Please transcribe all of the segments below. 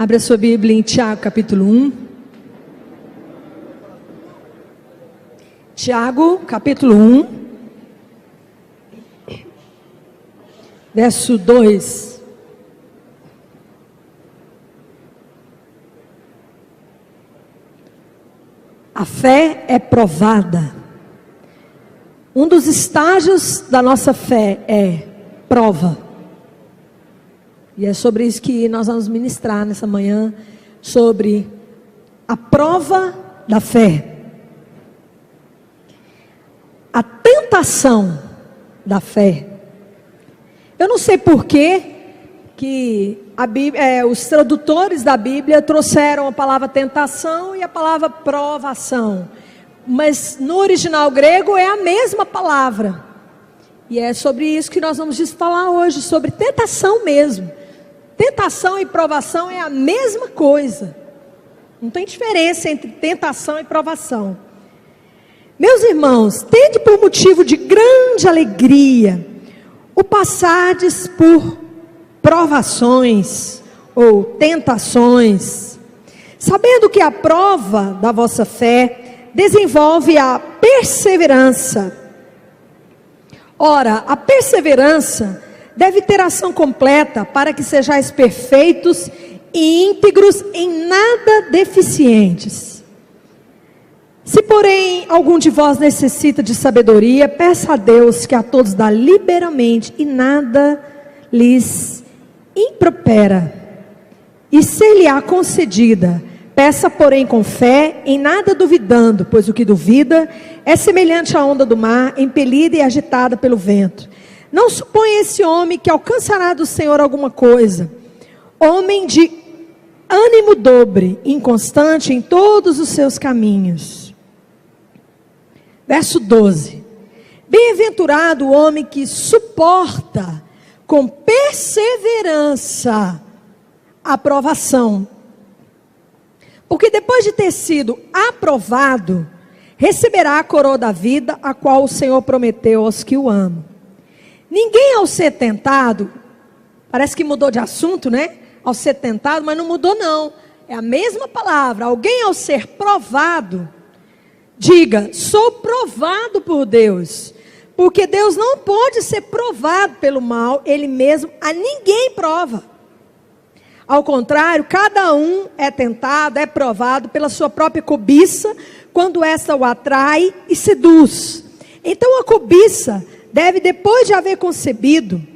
Abra sua Bíblia em Tiago, capítulo 1. Tiago, capítulo 1, verso 2. A fé é provada. Um dos estágios da nossa fé é prova. E é sobre isso que nós vamos ministrar nessa manhã, sobre a prova da fé. A tentação da fé. Eu não sei por que a Bíblia, os tradutores da Bíblia trouxeram a palavra tentação e a palavra provação. Mas no original grego é a mesma palavra. E é sobre isso que nós vamos falar hoje, sobre tentação mesmo. Tentação e provação é a mesma coisa. Não tem diferença entre tentação e provação. Meus irmãos, tende por motivo de grande alegria o passardes por provações ou tentações, sabendo que a prova da vossa fé desenvolve a perseverança. Ora, a perseverança deve ter ação completa, para que sejais perfeitos e íntegros, em nada deficientes. Se porém algum de vós necessita de sabedoria, peça a Deus, que a todos dá liberalmente, e nada lhes impropera, e ser-lhe-á concedida. Peça porém com fé, em nada duvidando, pois o que duvida é semelhante à onda do mar, impelida e agitada pelo vento. Não suponha esse homem que alcançará do Senhor alguma coisa. Homem de ânimo dobre, inconstante em todos os seus caminhos. Verso 12. Bem-aventurado o homem que suporta com perseverança a provação. Porque depois de ter sido aprovado, receberá a coroa da vida, a qual o Senhor prometeu aos que o amam. Ninguém ao ser tentado, parece que mudou de assunto, né? Ao ser tentado, mas não mudou não. É a mesma palavra. Alguém ao ser provado, diga, sou provado por Deus. Porque Deus não pode ser provado pelo mal, Ele mesmo a ninguém prova. Ao contrário, cada um é tentado, é provado pela sua própria cobiça, quando essa o atrai e seduz. Então a cobiça deve, depois de haver concebido,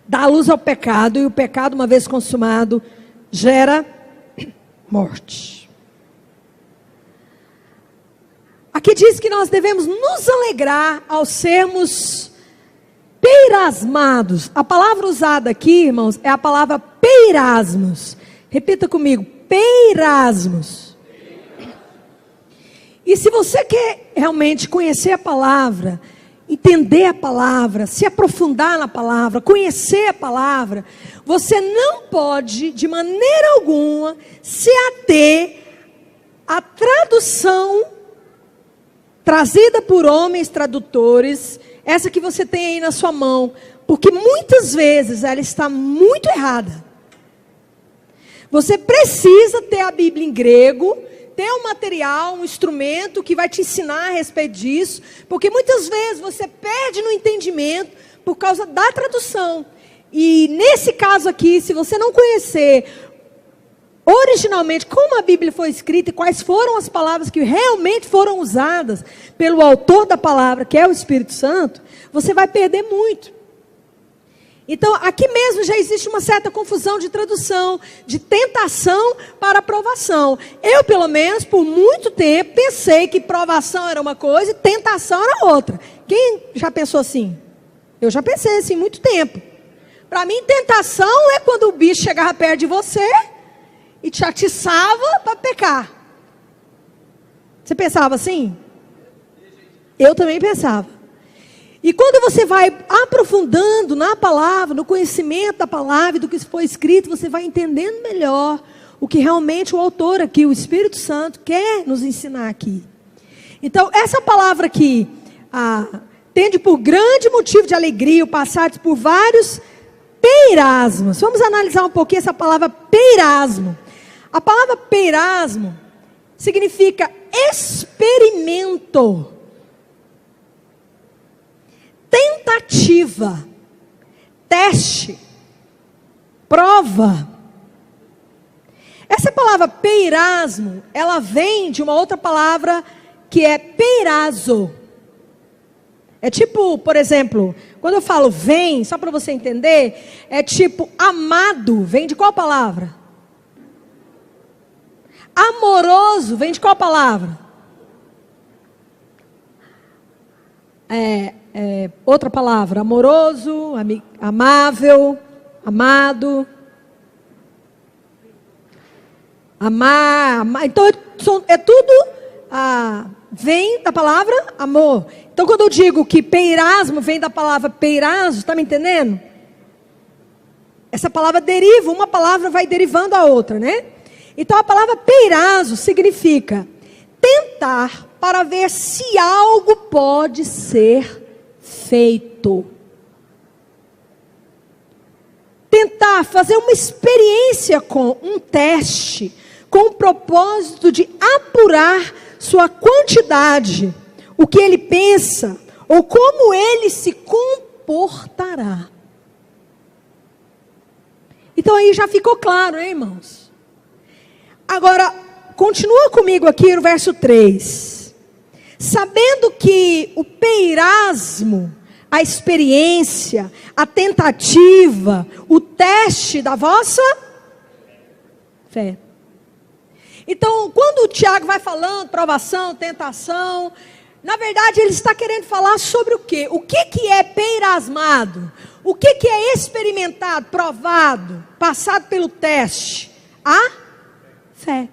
dar luz ao pecado, e o pecado, uma vez consumado, gera morte. Aqui diz que nós devemos nos alegrar ao sermos peirasmados. A palavra usada aqui, irmãos, é a palavra peirasmos. Repita comigo, peirasmos. E se você quer realmente conhecer a palavra, entender a palavra, se aprofundar na palavra, conhecer a palavra, você não pode, de maneira alguma, se ater à tradução trazida por homens tradutores, essa que você tem aí na sua mão, porque muitas vezes ela está muito errada. Você precisa ter a Bíblia em grego, ter um material, um instrumento que vai te ensinar a respeito disso, porque muitas vezes você perde no entendimento por causa da tradução. E nesse caso aqui, se você não conhecer originalmente como a Bíblia foi escrita e quais foram as palavras que realmente foram usadas pelo autor da palavra, que é o Espírito Santo, você vai perder muito. Então, aqui mesmo já existe uma certa confusão de tradução, de tentação para provação. Eu, pelo menos, por muito tempo, pensei que provação era uma coisa e tentação era outra. Quem já pensou assim? Eu já pensei assim, muito tempo. Para mim, tentação é quando o bicho chegava perto de você e te atiçava para pecar. Você pensava assim? Eu também pensava. E quando você vai aprofundando na palavra, no conhecimento da palavra e do que foi escrito, você vai entendendo melhor o que realmente o autor aqui, o Espírito Santo, quer nos ensinar aqui. Então, essa palavra aqui, tende por grande motivo de alegria, o passar por vários peirasmo. Vamos analisar um pouquinho essa palavra peirasmo. A palavra peirasmo significa experimento, tentativa, teste, prova. Essa palavra peirasmo, ela vem de uma outra palavra que é peirazo. É tipo, por exemplo, quando eu falo vem, só para você entender, é tipo amado, vem de qual palavra? Amoroso, vem de qual palavra? Outra palavra, amoroso, amável, amado. Amar. Então é tudo, vem da palavra amor. Então quando eu digo que peirasmo vem da palavra peirazo, está me entendendo? Essa palavra deriva, uma palavra vai derivando a outra, né? Então a palavra peirazo significa tentar para ver se algo pode ser feito. Tentar fazer uma experiência com um teste, com o propósito de apurar sua quantidade, o que ele pensa, ou como ele se comportará. Então aí já ficou claro, hein, irmãos? Agora, continua comigo aqui no verso 3. Sabendo que o peirasmo, a experiência, a tentativa, o teste da vossa fé. Então, quando o Tiago vai falando, provação, tentação, na verdade ele está querendo falar sobre o quê? O que é peirasmado? O que é experimentado, provado, passado pelo teste? A fé.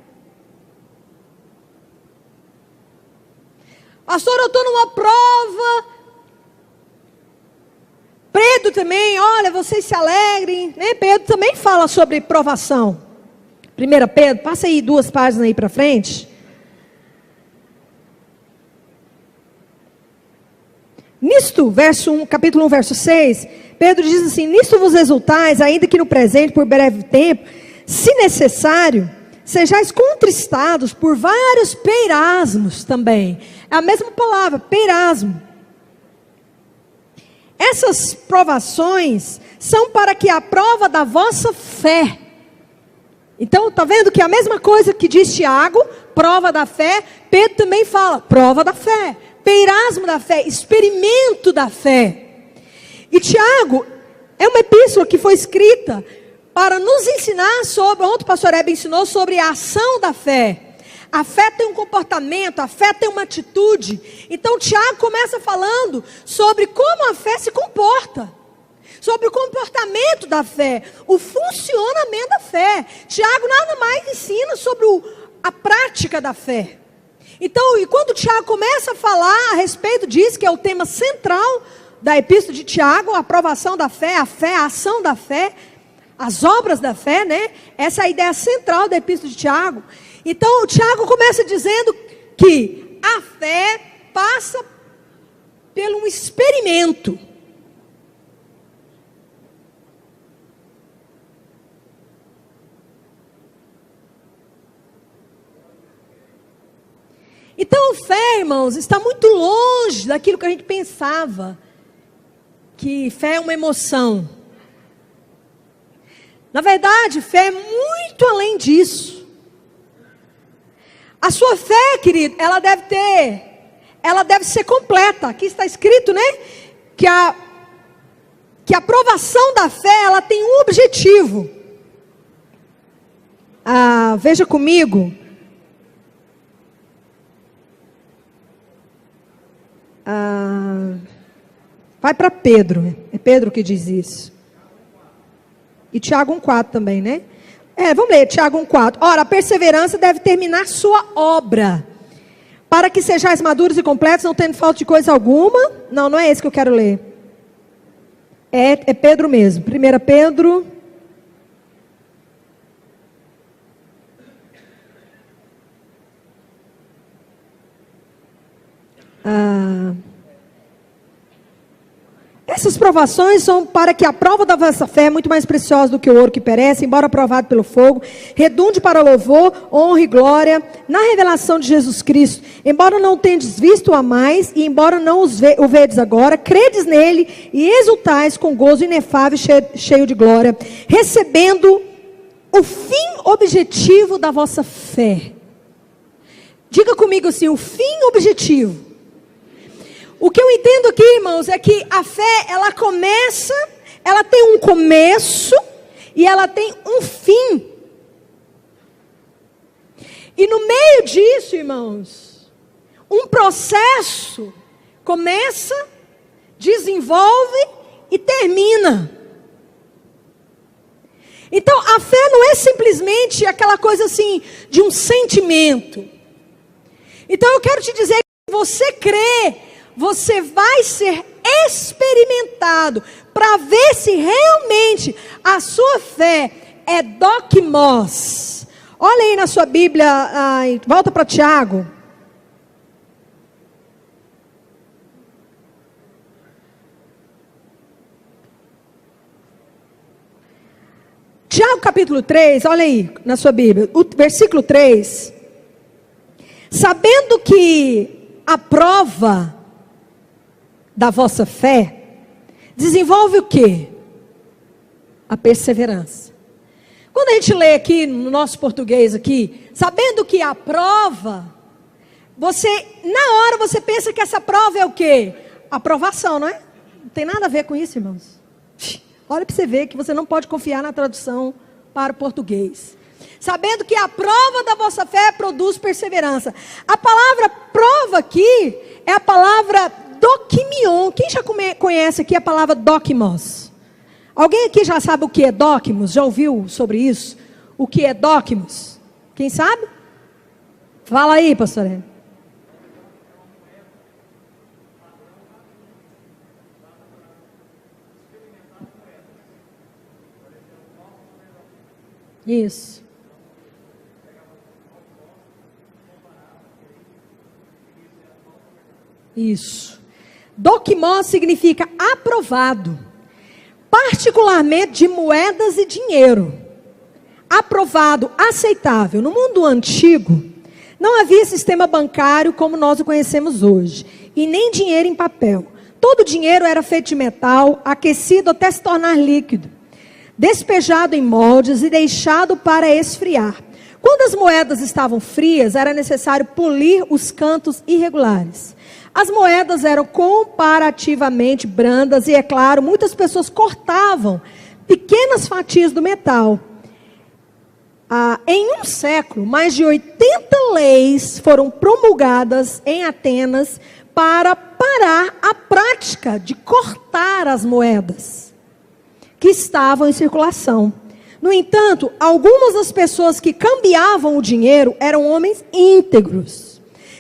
Pastor, eu estou numa prova. Pedro também, olha, vocês se alegrem, né? Pedro também fala sobre provação. 1 Pedro, passa aí 2 páginas aí para frente. Nisto, capítulo 1, verso 6, Pedro diz assim: nisto vos exultais, ainda que no presente, por breve tempo, se necessário, sejais contristados por vários peirasmos também. É a mesma palavra, peirasmo. Essas provações são para que a prova da vossa fé. Então, está vendo que a mesma coisa que diz Tiago, prova da fé, Pedro também fala, prova da fé, peirasmo da fé, experimento da fé. E Tiago é uma epístola que foi escrita para nos ensinar sobre, ontem o pastor Hebe ensinou sobre a ação da fé. A fé tem um comportamento, a fé tem uma atitude. Então Tiago começa falando sobre como a fé se comporta, sobre o comportamento da fé, o funcionamento da fé. Tiago nada mais ensina sobre a prática da fé. Então, e quando Tiago começa a falar a respeito disso, que é o tema central da epístola de Tiago, a aprovação da fé, a ação da fé, as obras da fé, né? Essa é a ideia central da epístola de Tiago. Então, o Tiago começa dizendo que a fé passa por um experimento. Então, fé, irmãos, está muito longe daquilo que a gente pensava, que fé é uma emoção. Na verdade, fé é muito além disso. A sua fé, querido, ela deve ser completa. Aqui está escrito, né? Que a aprovação da fé, ela tem um objetivo. Veja comigo. Vai para Pedro. É Pedro que diz isso. E Tiago 1,4 também, né? Vamos ler Tiago 1,4. Ora, a perseverança deve terminar sua obra, para que sejais maduros e completos, não tendo falta de coisa alguma. Não é esse que eu quero ler. É Pedro mesmo. 1 Pedro. Essas provações são para que a prova da vossa fé, muito mais preciosa do que o ouro que perece, embora provado pelo fogo, redunde para louvor, honra e glória na revelação de Jesus Cristo. Embora não tendes visto a mais, e embora não o vedes agora, credes nele e exultais com gozo inefável e cheio de glória, recebendo o fim objetivo da vossa fé. Diga comigo assim, o fim objetivo. O que eu entendo aqui, irmãos, é que a fé, ela começa, ela tem um começo e ela tem um fim. E no meio disso, irmãos, um processo começa, desenvolve e termina. Então, a fé não é simplesmente aquela coisa assim, de um sentimento. Então, eu quero te dizer que você crê, você vai ser experimentado para ver se realmente a sua fé é dokimos. Olha aí na sua Bíblia, volta para Tiago. Tiago capítulo 3, olha aí na sua Bíblia, o versículo 3. Sabendo que a prova da vossa fé desenvolve o quê? A perseverança. Quando a gente lê aqui no nosso português aqui, sabendo que a prova, na hora você pensa que essa prova é o quê? Aprovação, não é? Não tem nada a ver com isso, irmãos. Olha para você ver que você não pode confiar na tradução para o português. Sabendo que a prova da vossa fé produz perseverança. A palavra prova aqui é a palavra dokimion. Quem já conhece aqui a palavra dokimos? Alguém aqui já sabe o que é dokimos? Já ouviu sobre isso? O que é dokimos? Quem sabe? Fala aí, pastor. Isso. Isso. Dokimos significa aprovado, particularmente de moedas e dinheiro. Aprovado, aceitável. No mundo antigo, não havia sistema bancário como nós o conhecemos hoje, e nem dinheiro em papel. Todo o dinheiro era feito de metal, aquecido até se tornar líquido, despejado em moldes e deixado para esfriar. Quando as moedas estavam frias, era necessário polir os cantos irregulares. As moedas eram comparativamente brandas e, é claro, muitas pessoas cortavam pequenas fatias do metal. Em um século, mais de 80 leis foram promulgadas em Atenas para parar a prática de cortar as moedas que estavam em circulação. No entanto, algumas das pessoas que cambiavam o dinheiro eram homens íntegros,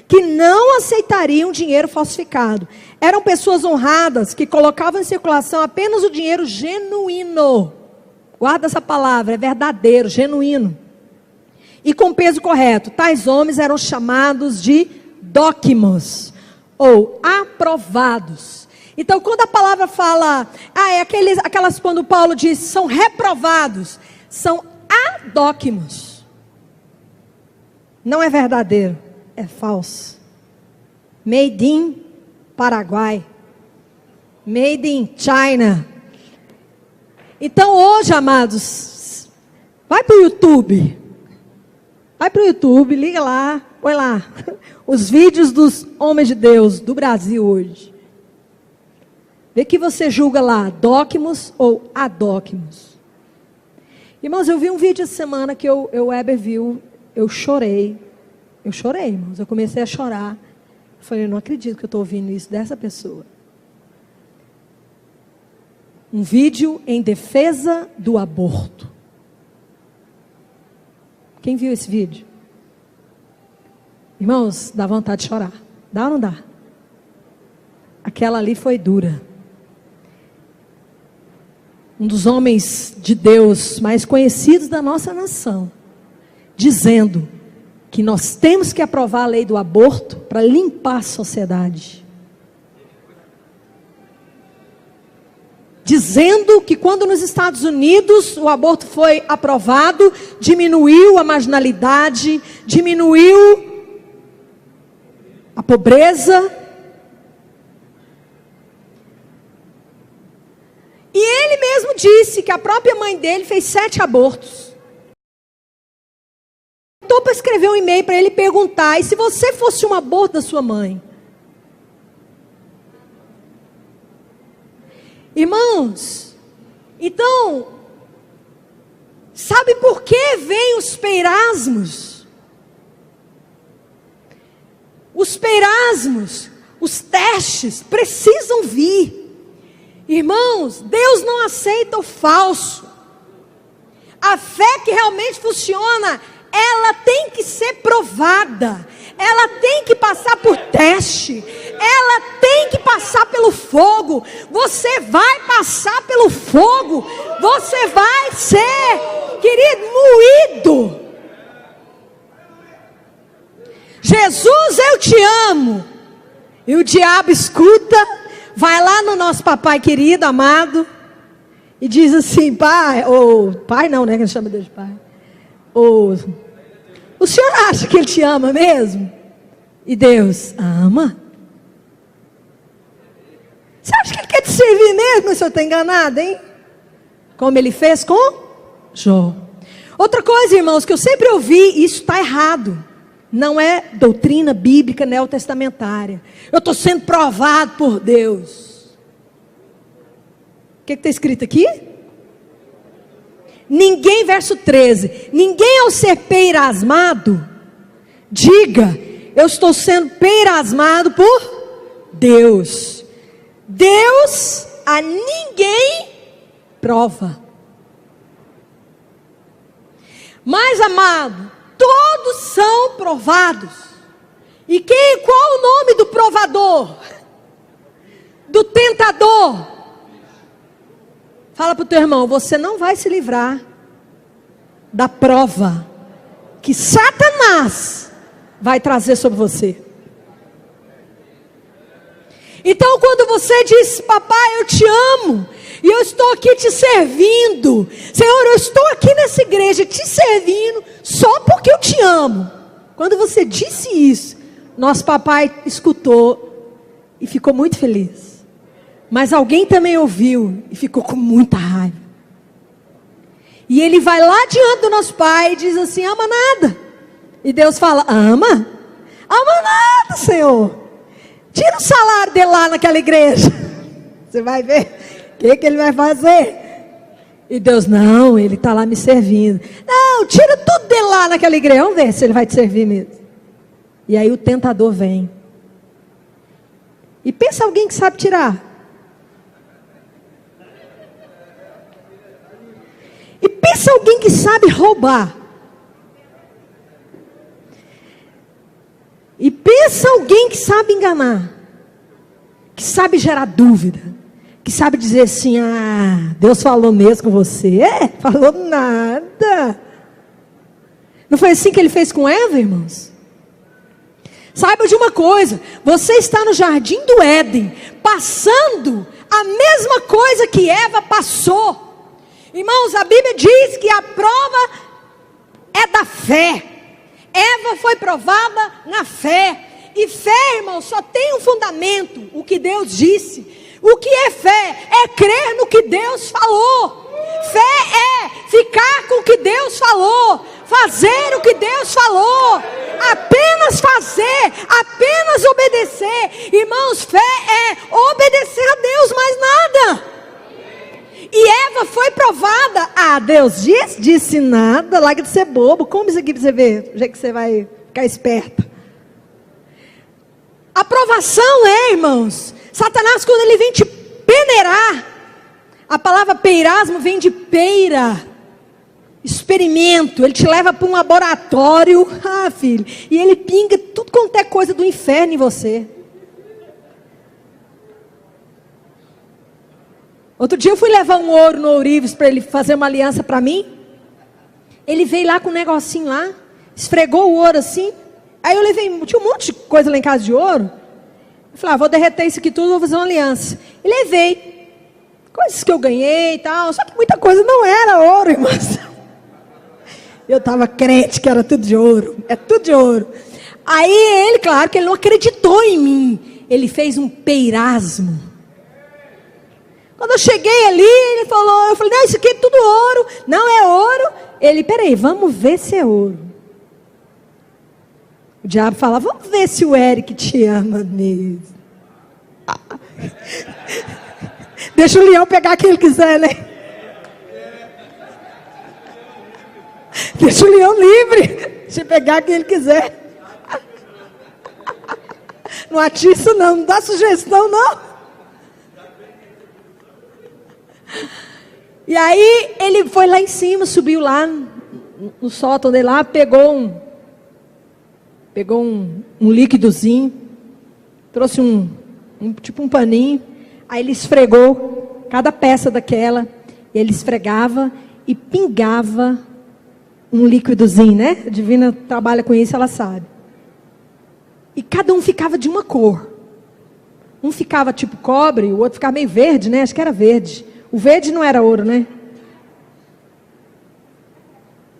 que não aceitariam dinheiro falsificado. Eram pessoas honradas, que colocavam em circulação apenas o dinheiro genuíno. Guarda essa palavra, é verdadeiro, genuíno. E com peso correto. Tais homens eram chamados de dokimos, ou aprovados. Então, quando a palavra fala, aquelas quando Paulo diz, são reprovados, são adóquimos. Não é verdadeiro, é falso. Made in Paraguai. Made in China. Então, hoje, amados, vai para o YouTube. Vai para o YouTube, liga lá, põe lá. Os vídeos dos homens de Deus do Brasil hoje. Vê que você julga lá, dóquimos ou adóquimos. Irmãos, eu vi um vídeo essa semana que o Weber viu, eu chorei. Eu chorei, irmãos, eu comecei a chorar. Eu falei, eu não acredito que eu estou ouvindo isso dessa pessoa. Um vídeo em defesa do aborto. Quem viu esse vídeo? Irmãos, dá vontade de chorar. Dá ou não dá? Aquela ali foi dura. Um dos homens de Deus mais conhecidos da nossa nação, dizendo que nós temos que aprovar a lei do aborto para limpar a sociedade. dizendo que quando nos Estados Unidos o aborto foi aprovado, diminuiu a marginalidade, diminuiu a pobreza. E ele mesmo disse que a própria mãe dele fez 7 abortos. Estou para escrever um e-mail para ele perguntar: e se você fosse um aborto da sua mãe? Irmãos, então, sabe por que vêm os peirasmos? Os peirasmos, os testes precisam vir. Irmãos, Deus não aceita o falso. A fé que realmente funciona, ela tem que ser provada. Ela tem que passar por teste. Ela tem que passar pelo fogo. Você vai passar pelo fogo. Você vai ser, querido, moído. Jesus, eu te amo. E o diabo escuta, vai lá no nosso papai querido, amado, e diz assim: pai, ou pai não, né, que a gente chama Deus de pai. O senhor acha que ele te ama mesmo? E Deus ama? Você acha que ele quer te servir mesmo? O senhor está enganado, hein? Como ele fez com Jó. Outra coisa, irmãos, que eu sempre ouvi, isso está errado. Não é doutrina bíblica neotestamentária. Eu estou sendo provado por Deus. O que está escrito aqui? Ninguém, verso 13, ninguém ao ser peirasmado, diga: eu estou sendo peirasmado por Deus. Deus a ninguém prova. Mas, amado, todos são provados. E qual o nome do provador? Do tentador? Fala para o teu irmão: você não vai se livrar da prova que Satanás vai trazer sobre você. Então, quando você diz: papai, eu te amo, e eu estou aqui te servindo, Senhor, eu estou aqui nessa igreja te servindo, só porque eu te amo. Quando você disse isso, nosso papai escutou e ficou muito feliz. Mas alguém também ouviu e ficou com muita raiva. E ele vai lá diante do nosso pai e diz assim: ama nada. E Deus fala: ama? Ama nada, Senhor. Tira o salário dele lá naquela igreja. Você vai ver o que ele vai fazer. E Deus: não, ele está lá me servindo. Não, tira tudo dele lá naquela igreja. Vamos ver se ele vai te servir mesmo. E aí o tentador vem. E pensa alguém que sabe tirar. E pensa alguém que sabe roubar. E pensa alguém que sabe enganar. Que sabe gerar dúvida. Que sabe dizer assim: ah, Deus falou mesmo com você. Falou nada. Não foi assim que ele fez com Eva, irmãos? Saiba de uma coisa: você está no jardim do Éden, passando a mesma coisa que Eva passou. Irmãos, a Bíblia diz que a prova é da fé. Eva foi provada na fé. E fé, irmãos, só tem um fundamento: o que Deus disse. O que é fé? É crer no que Deus falou. Fé é ficar com o que Deus falou, fazer o que Deus falou, apenas fazer, apenas obedecer. Irmãos, fé é obedecer a Deus, mais nada. E Eva foi provada. Ah, Deus disse nada, larga de ser bobo. Como isso aqui para você ver, o jeito que você vai ficar esperta. A provação é, irmãos, Satanás, quando ele vem te peneirar, a palavra peirasmo vem de peira, experimento. Ele te leva para um laboratório, filho, e ele pinga tudo quanto é coisa do inferno em você. Outro dia eu fui levar um ouro no ourives para ele fazer uma aliança para mim. Ele veio lá com um negocinho lá, esfregou o ouro assim. Aí eu levei, tinha um monte de coisa lá em casa de ouro. Eu falei: vou derreter isso aqui tudo, vou fazer uma aliança. E levei. coisas que eu ganhei e tal. Só que muita coisa não era ouro, irmãos. Eu estava crente que era tudo de ouro. É tudo de ouro. Aí ele, claro que ele não acreditou em mim. Ele fez um peirasmo. Quando eu cheguei ali, ele falou, eu falei, não, isso aqui é tudo ouro. Não é ouro. Ele, peraí, vamos ver se é ouro. O diabo fala, vamos ver se o Eric te ama mesmo. Deixa o leão pegar quem ele quiser, né? Deixa o leão livre. Deixa ele pegar quem ele quiser. Não atiça não dá sugestão não. E aí ele foi lá em cima, subiu lá no sótão dele lá, pegou um líquidozinho, trouxe tipo um paninho, aí ele esfregou cada peça daquela, e ele esfregava e pingava um líquidozinho, né? A Divina trabalha com isso, ela sabe. E cada um ficava de uma cor. Um ficava tipo cobre, o outro ficava meio verde, né? Acho que era verde. O verde não era ouro, né?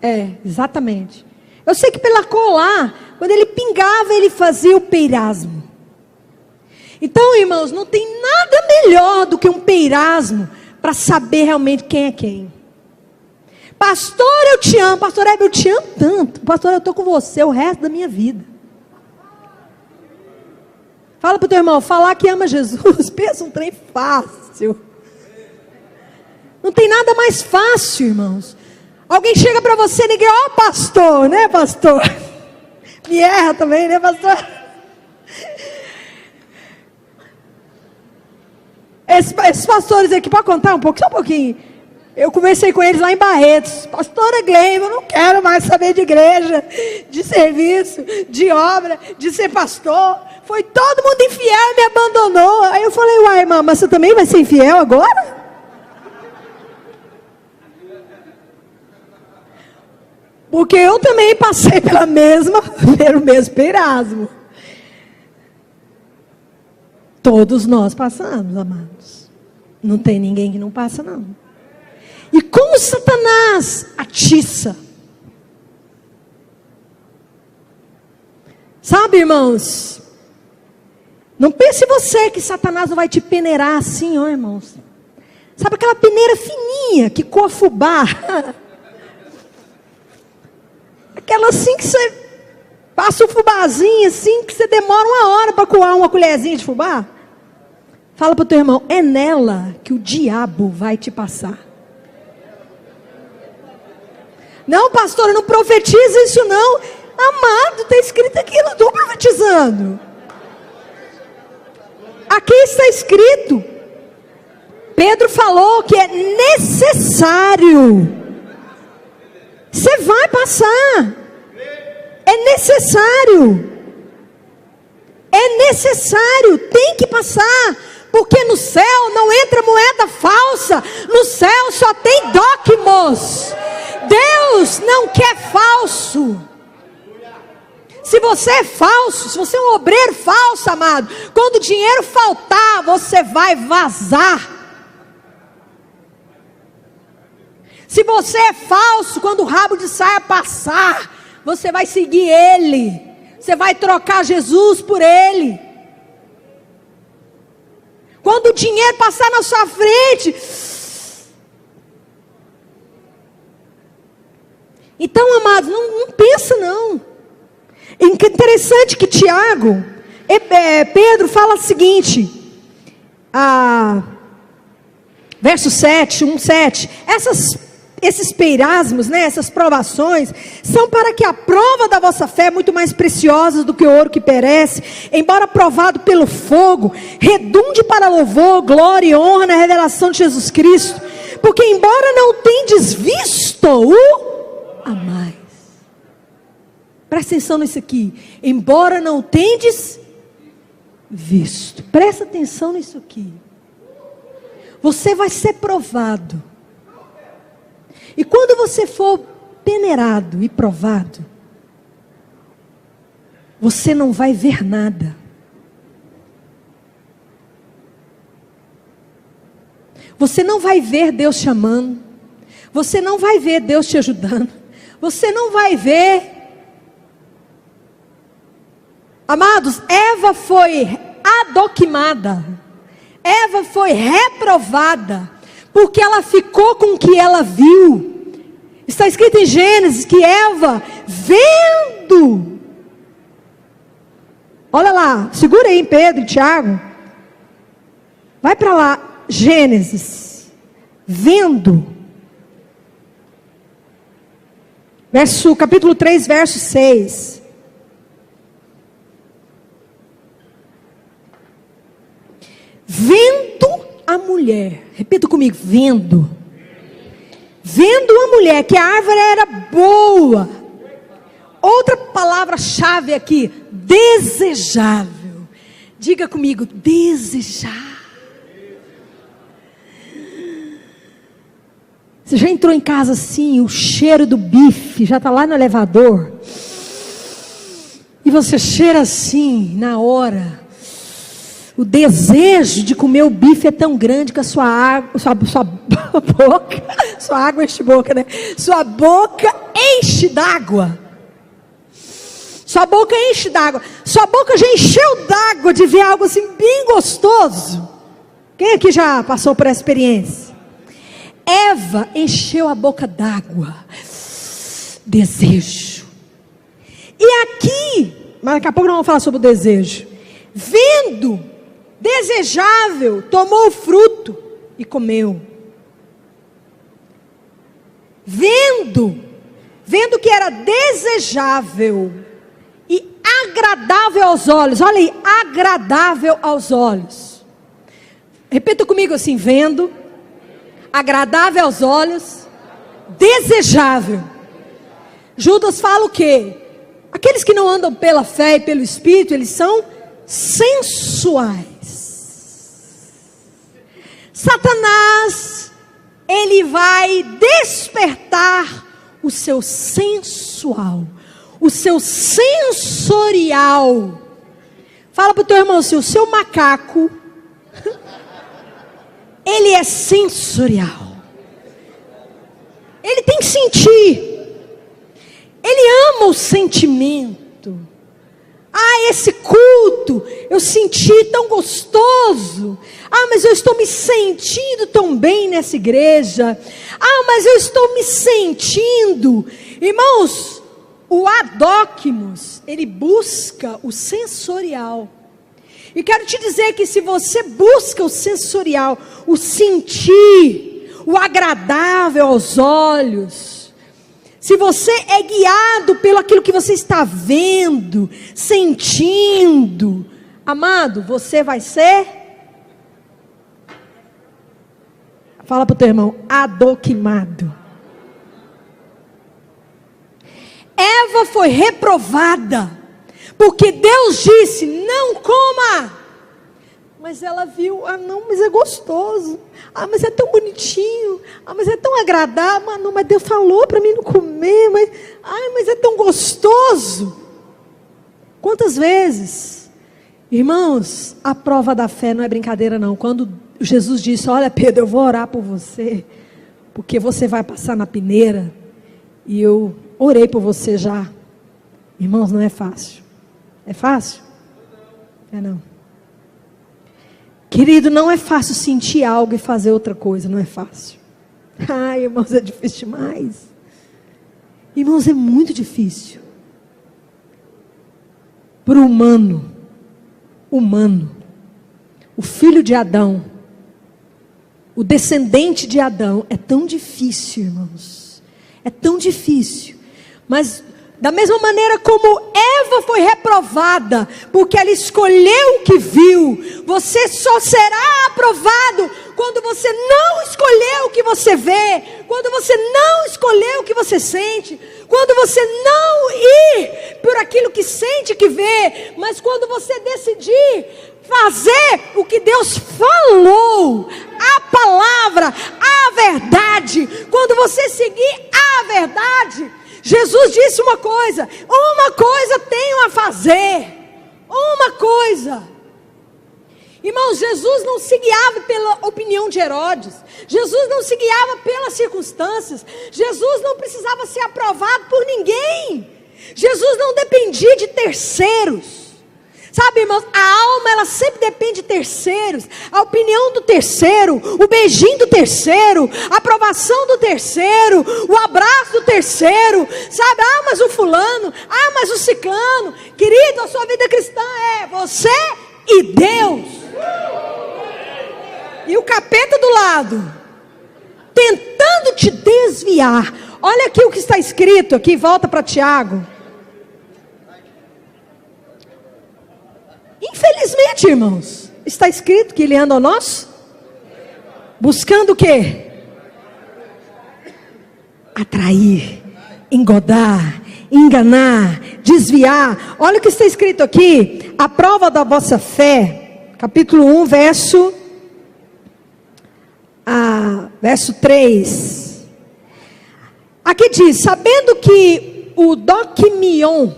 É, exatamente. Eu sei que pela cor lá, quando ele pingava, ele fazia o peirasmo. Então, irmãos, não tem nada melhor do que um peirasmo para saber realmente quem é quem. Pastor, eu te amo. Pastor Hebe, eu te amo tanto. Pastor, eu estou com você o resto da minha vida. Fala para o teu irmão, falar que ama Jesus, pensa um trem fácil. Não tem nada mais fácil, irmãos. Alguém chega para você e diz, ó pastor, né pastor? Me erra também, né pastor? Esses pastores aqui, pode contar um pouco, só um pouquinho. Eu conversei com eles lá em Barretos. Pastora Gleiva, eu não quero mais saber de igreja, de serviço, de obra, de ser pastor. Foi todo mundo infiel e me abandonou. Aí eu falei, uai, irmã, mas você também vai ser infiel agora? Porque eu também passei pelo mesmo peirasmo. Todos nós passamos, amados. Não tem ninguém que não passa, não. E como Satanás atiça. Sabe, irmãos? Não pense você que Satanás não vai te peneirar assim, ó, irmãos. Sabe aquela peneira fininha que coa fubá? Aquela assim que você passa o fubazinho assim, que você demora 1 hora para coar uma colherzinha de fubá. Fala para o teu irmão, é nela que o diabo vai te passar. Não, pastor, eu não profetizo isso não. Amado, está escrito aqui, eu não estou profetizando. Aqui está escrito. Pedro falou que é necessário. Você vai passar. É necessário. É necessário, tem que passar. Porque no céu não entra moeda falsa. No céu só tem dogmos. Deus não quer falso. Se você é falso, se você é um obreiro falso, amado, quando o dinheiro faltar, você vai vazar. Se você é falso, quando o rabo de saia passar, você vai seguir ele. Você vai trocar Jesus por ele. Quando o dinheiro passar na sua frente. Então, amados, não pensa não. É interessante que Tiago, Pedro fala o seguinte, verso 7, 1:7, esses peirasmos, né, essas provações, são para que a prova da vossa fé, muito mais preciosa do que o ouro que perece, embora provado pelo fogo, redunde para louvor, glória e honra na revelação de Jesus Cristo, porque embora não tendes visto o amais. Presta atenção nisso aqui. Embora não tendes visto. Presta atenção nisso aqui. Você vai ser provado. E quando você for peneirado e provado, você não vai ver nada. você não vai ver Deus te amando, você não vai ver Deus te ajudando, você não vai ver. Amados, Eva foi adoquimada, Eva foi reprovada, porque ela ficou com o que ela viu. Está escrito em Gênesis que Eva, vendo, olha lá, segura aí em Pedro e Tiago, vai para lá, Gênesis, vendo, capítulo 3, verso 6. Vendo a mulher, repita comigo, vendo a mulher que a árvore era boa. Outra palavra-chave aqui, desejável. Diga comigo, desejar. Você já entrou em casa assim, o cheiro do bife já está lá no elevador, e você cheira assim na hora. O desejo de comer o bife é tão grande que a sua água, sua boca, sua água enche boca, né? Sua boca enche d'água. Sua boca enche d'água. Sua boca já encheu d'água de ver algo assim bem gostoso. Quem aqui já passou por essa experiência? Eva encheu a boca d'água. Desejo. E aqui, mas daqui a pouco nós vamos falar sobre o desejo. Vendo desejável, tomou o fruto e comeu. Vendo que era desejável e agradável aos olhos. Olha aí, agradável aos olhos. Repita comigo assim, vendo, agradável aos olhos, desejável. Judas fala o quê? Aqueles que não andam pela fé e pelo Espírito, eles são sensuais. Satanás, ele vai despertar o seu sensual, o seu sensorial. Fala para o teu irmão assim, o seu macaco, ele é sensorial. Ele tem que sentir. Ele ama o sentimento. Ah, esse culto, eu senti tão gostoso. Ah, mas eu estou me sentindo tão bem nessa igreja. Ah, mas eu estou me sentindo. Irmãos, o adóquimos, ele busca o sensorial. E quero te dizer que se você busca o sensorial, o sentir, o agradável aos olhos, se você é guiado pelo aquilo que você está vendo, sentindo, amado, você vai ser, fala para o teu irmão, adoquimado. Eva foi reprovada, porque Deus disse, não coma. Mas ela viu, ah não, mas é gostoso. Ah, mas é tão bonitinho. Ah, mas é tão agradável. Ah, não, mas Deus falou para mim não comer. Mas é tão gostoso. Quantas vezes, irmãos, a prova da fé não é brincadeira não. Quando Jesus disse, olha Pedro, eu vou orar por você, porque você vai passar na peneira. E eu orei por você já. Irmãos, não é fácil. É fácil? É não. Querido, não é fácil sentir algo e fazer outra coisa, não é fácil. Ai, irmãos, é difícil demais. Irmãos, é muito difícil. Para o humano, o filho de Adão, o descendente de Adão, é tão difícil, irmãos. É tão difícil. Mas da mesma maneira como Eva foi reprovada, porque ela escolheu o que viu, você só será aprovado quando você não escolheu o que você vê, quando você não escolheu o que você sente, quando você não ir por aquilo que sente, que vê, mas quando você decidir fazer o que Deus falou, a palavra, a verdade, quando você seguir a verdade. Jesus disse uma coisa tenho a fazer, uma coisa. Irmãos, Jesus não se guiava pela opinião de Herodes. Jesus não se guiava pelas circunstâncias. Jesus não precisava ser aprovado por ninguém. Jesus não dependia de terceiros. Sabe, irmãos, a alma, ela sempre depende de terceiros. A opinião do terceiro, o beijinho do terceiro, a aprovação do terceiro, o abraço do terceiro. Sabe, mas o fulano, mas o ciclano. Querido, a sua vida cristã é você e Deus. E o capeta do lado, tentando te desviar. Olha aqui o que está escrito aqui, volta para Tiago. Infelizmente, irmãos, está escrito que ele anda ao nosso, buscando o quê? Atrair, engodar, enganar, desviar. Olha o que está escrito aqui, a prova da vossa fé, capítulo 1, verso 3. Aqui diz, sabendo que o doquimion,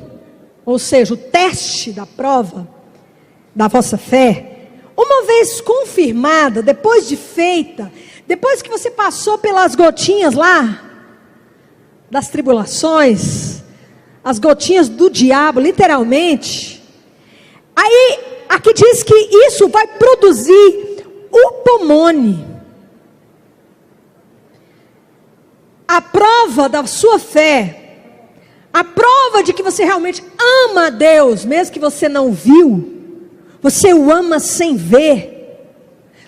ou seja, o teste da prova da vossa fé, uma vez confirmada, depois de feita, depois que você passou pelas gotinhas lá, das tribulações, as gotinhas do diabo, literalmente, aí, aqui diz que isso vai produzir upomone. A prova da sua fé, a prova de que você realmente ama a Deus, mesmo que você não viu, você o ama sem ver.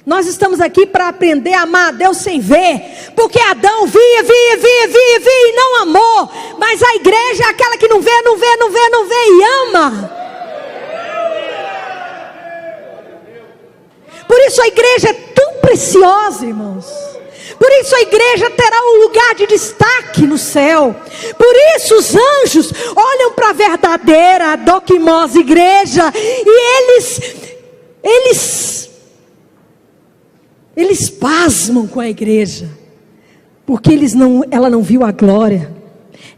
Nós estamos aqui para aprender a amar a Deus sem ver, porque Adão via e não amou, mas a igreja é aquela que não vê e ama. Por isso a igreja é tão preciosa, irmãos. Por isso a igreja terá um lugar de destaque no céu. Por isso os anjos olham para a verdadeira doquimose igreja e eles pasmam com a igreja, porque ela não viu a glória,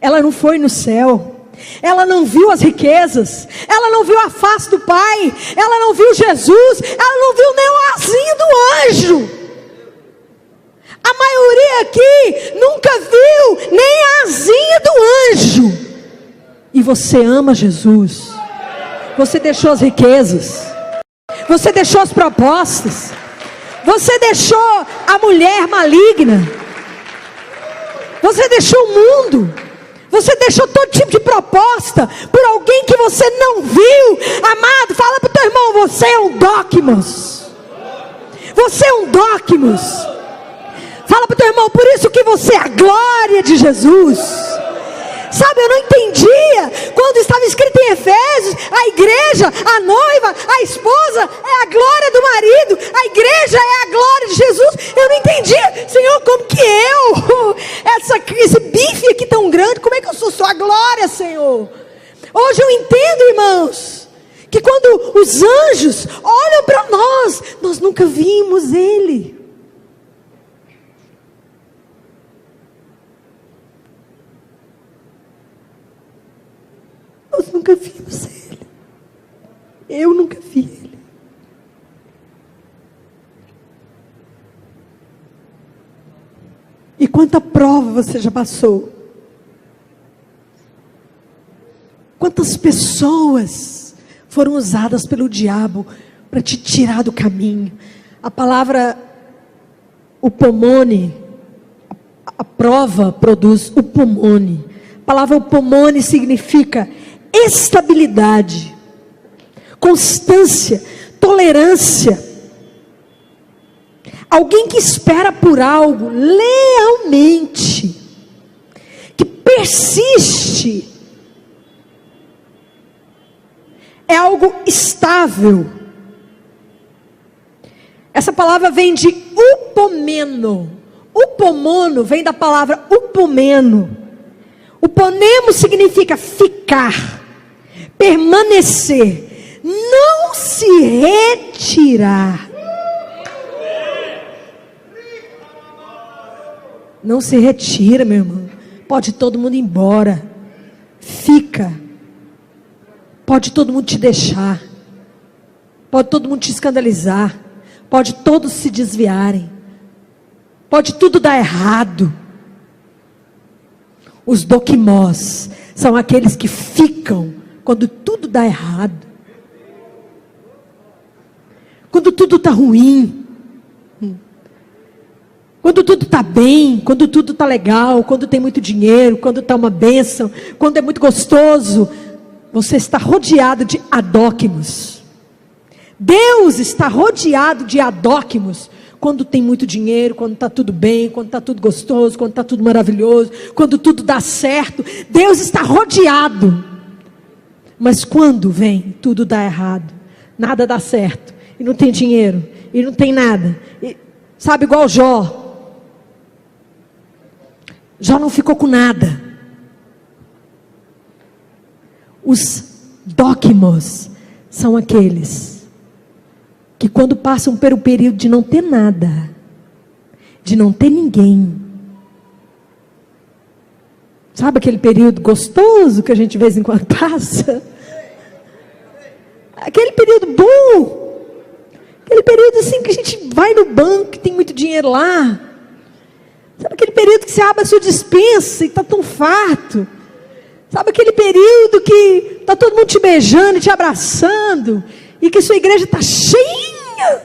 ela não foi no céu, ela não viu as riquezas, ela não viu a face do Pai, ela não viu Jesus, ela não viu nem o asinho do anjo. A maioria aqui nunca viu nem a asinha do anjo. E você ama Jesus. Você deixou as riquezas. Você deixou as propostas. Você deixou a mulher maligna. Você deixou o mundo. Você deixou todo tipo de proposta por alguém que você não viu. Amado, fala para o teu irmão, você é um dóquimos. Você é um dóquimos. Fala para o teu irmão, por isso que você é a glória de Jesus. Sabe, eu não entendia quando estava escrito em Efésios, a igreja, a noiva, a esposa é a glória do marido, a igreja é a glória de Jesus. Eu não entendia, Senhor, como que esse bife aqui tão grande, como é que eu sou só a glória, Senhor? Hoje eu entendo, irmãos, que quando os anjos olham para nós nunca vimos Ele. Nós nunca vimos Ele. Eu nunca vi Ele. E quanta prova você já passou? Quantas pessoas foram usadas pelo diabo para te tirar do caminho? A palavra upomone, a prova produz upomone. A palavra upomone significa estabilidade, constância, tolerância. Alguém que espera por algo lealmente, que persiste, é algo estável. Essa palavra vem de upomeno. Upomono vem da palavra upomeno. Uponemo significa ficar, permanecer, não se retirar. Não se retira, meu irmão. Pode todo mundo ir embora. Fica. Pode todo mundo te deixar. pode todo mundo te escandalizar, pode todos se desviarem, pode tudo dar errado. Os doquimós são aqueles que ficam quando tudo dá errado, quando tudo está ruim, quando tudo está bem, quando tudo está legal, quando tem muito dinheiro, quando está uma bênção, quando é muito gostoso. Você está rodeado de adóquimos. Deus está rodeado de adóquimos quando tem muito dinheiro, quando está tudo bem, quando está tudo gostoso, quando está tudo maravilhoso, quando tudo dá certo. Deus está rodeado. Mas quando vem, tudo dá errado, nada dá certo, e não tem dinheiro, e não tem nada, e, sabe, igual Jó. Jó não ficou com nada. Os dóquimos são aqueles que quando passam pelo período de não ter nada, de não ter ninguém, sabe aquele período gostoso que a gente de vez em quando passa? Aquele período bom, aquele período assim que a gente vai no banco, que tem muito dinheiro lá. Sabe aquele período que você abre a sua despensa e está tão farto? Sabe aquele período que está todo mundo te beijando e te abraçando, e que sua igreja está cheinha,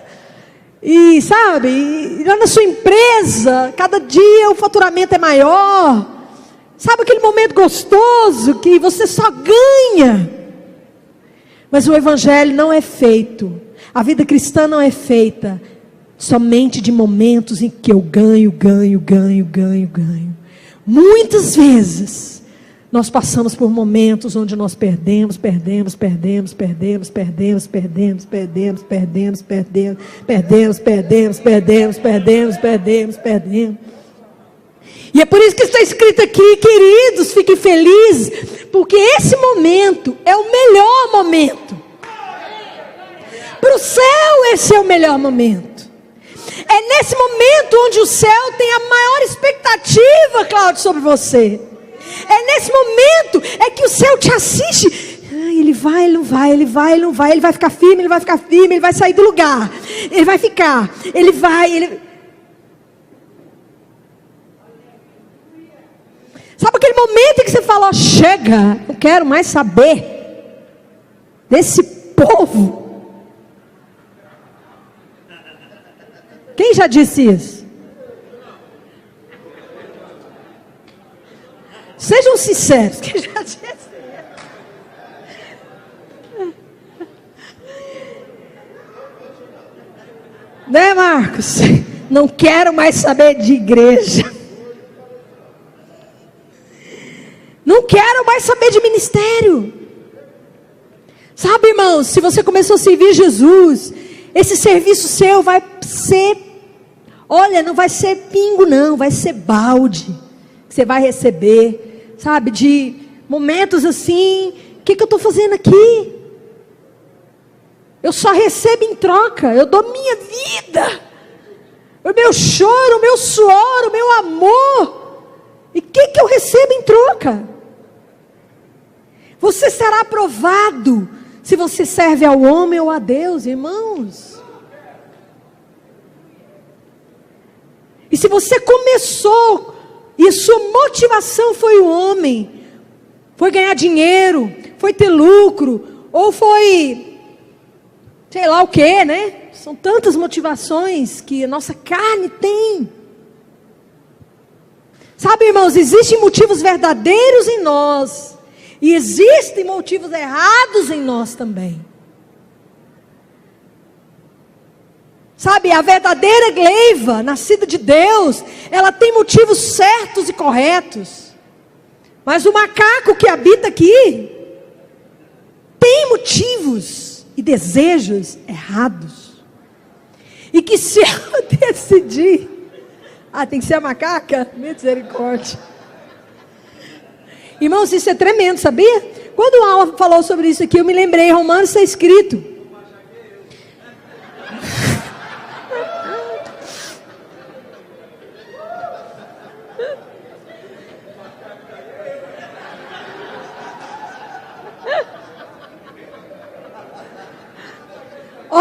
e sabe, e lá na sua empresa, cada dia o faturamento é maior. Sabe aquele momento gostoso que você só ganha? Mas o evangelho não é feito, a vida cristã não é feita somente de momentos em que eu ganho. Muitas vezes nós passamos por momentos onde nós perdemos. E é por isso que está escrito aqui, queridos, fiquem felizes, porque esse momento é o melhor momento. Para o céu, esse é o melhor momento. É nesse momento onde o céu tem a maior expectativa, Cláudio, sobre você. É nesse momento é que o céu te assiste. Ele vai, ele não vai, ele vai, ele não vai, ele vai ficar firme, ele vai ficar firme, ele vai sair do lugar, ele vai ficar, ele vai, ele... Sabe aquele momento em que você fala, ó, chega, não quero mais saber desse povo. Quem já disse isso? Sejam sinceros, quem já disse isso? Né, Marcos? Não quero mais saber de igreja. Não quero mais saber de ministério. Sabe, irmãos, se você começou a servir Jesus, esse serviço seu vai ser, olha, não vai ser pingo não, vai ser balde, que você vai receber, sabe, de momentos assim, o que eu estou fazendo aqui? Eu só recebo em troca, eu dou minha vida, o meu choro, o meu suor, o meu amor, e o que eu recebo em troca? Você será aprovado se você serve ao homem ou a Deus, irmãos. E se você começou e sua motivação foi o homem, foi ganhar dinheiro, foi ter lucro, ou foi sei lá o que, né? São tantas motivações que a nossa carne tem. Sabe, irmãos, existem motivos verdadeiros em nós, e existem motivos errados em nós também. Sabe, a verdadeira gleiva, nascida de Deus, ela tem motivos certos e corretos. Mas o macaco que habita aqui tem motivos e desejos errados. E que se ela decidir, tem que ser a macaca? Misericórdia. Irmãos, isso é tremendo, sabia? Quando o Alan falou sobre isso aqui, eu me lembrei, Romanos está escrito.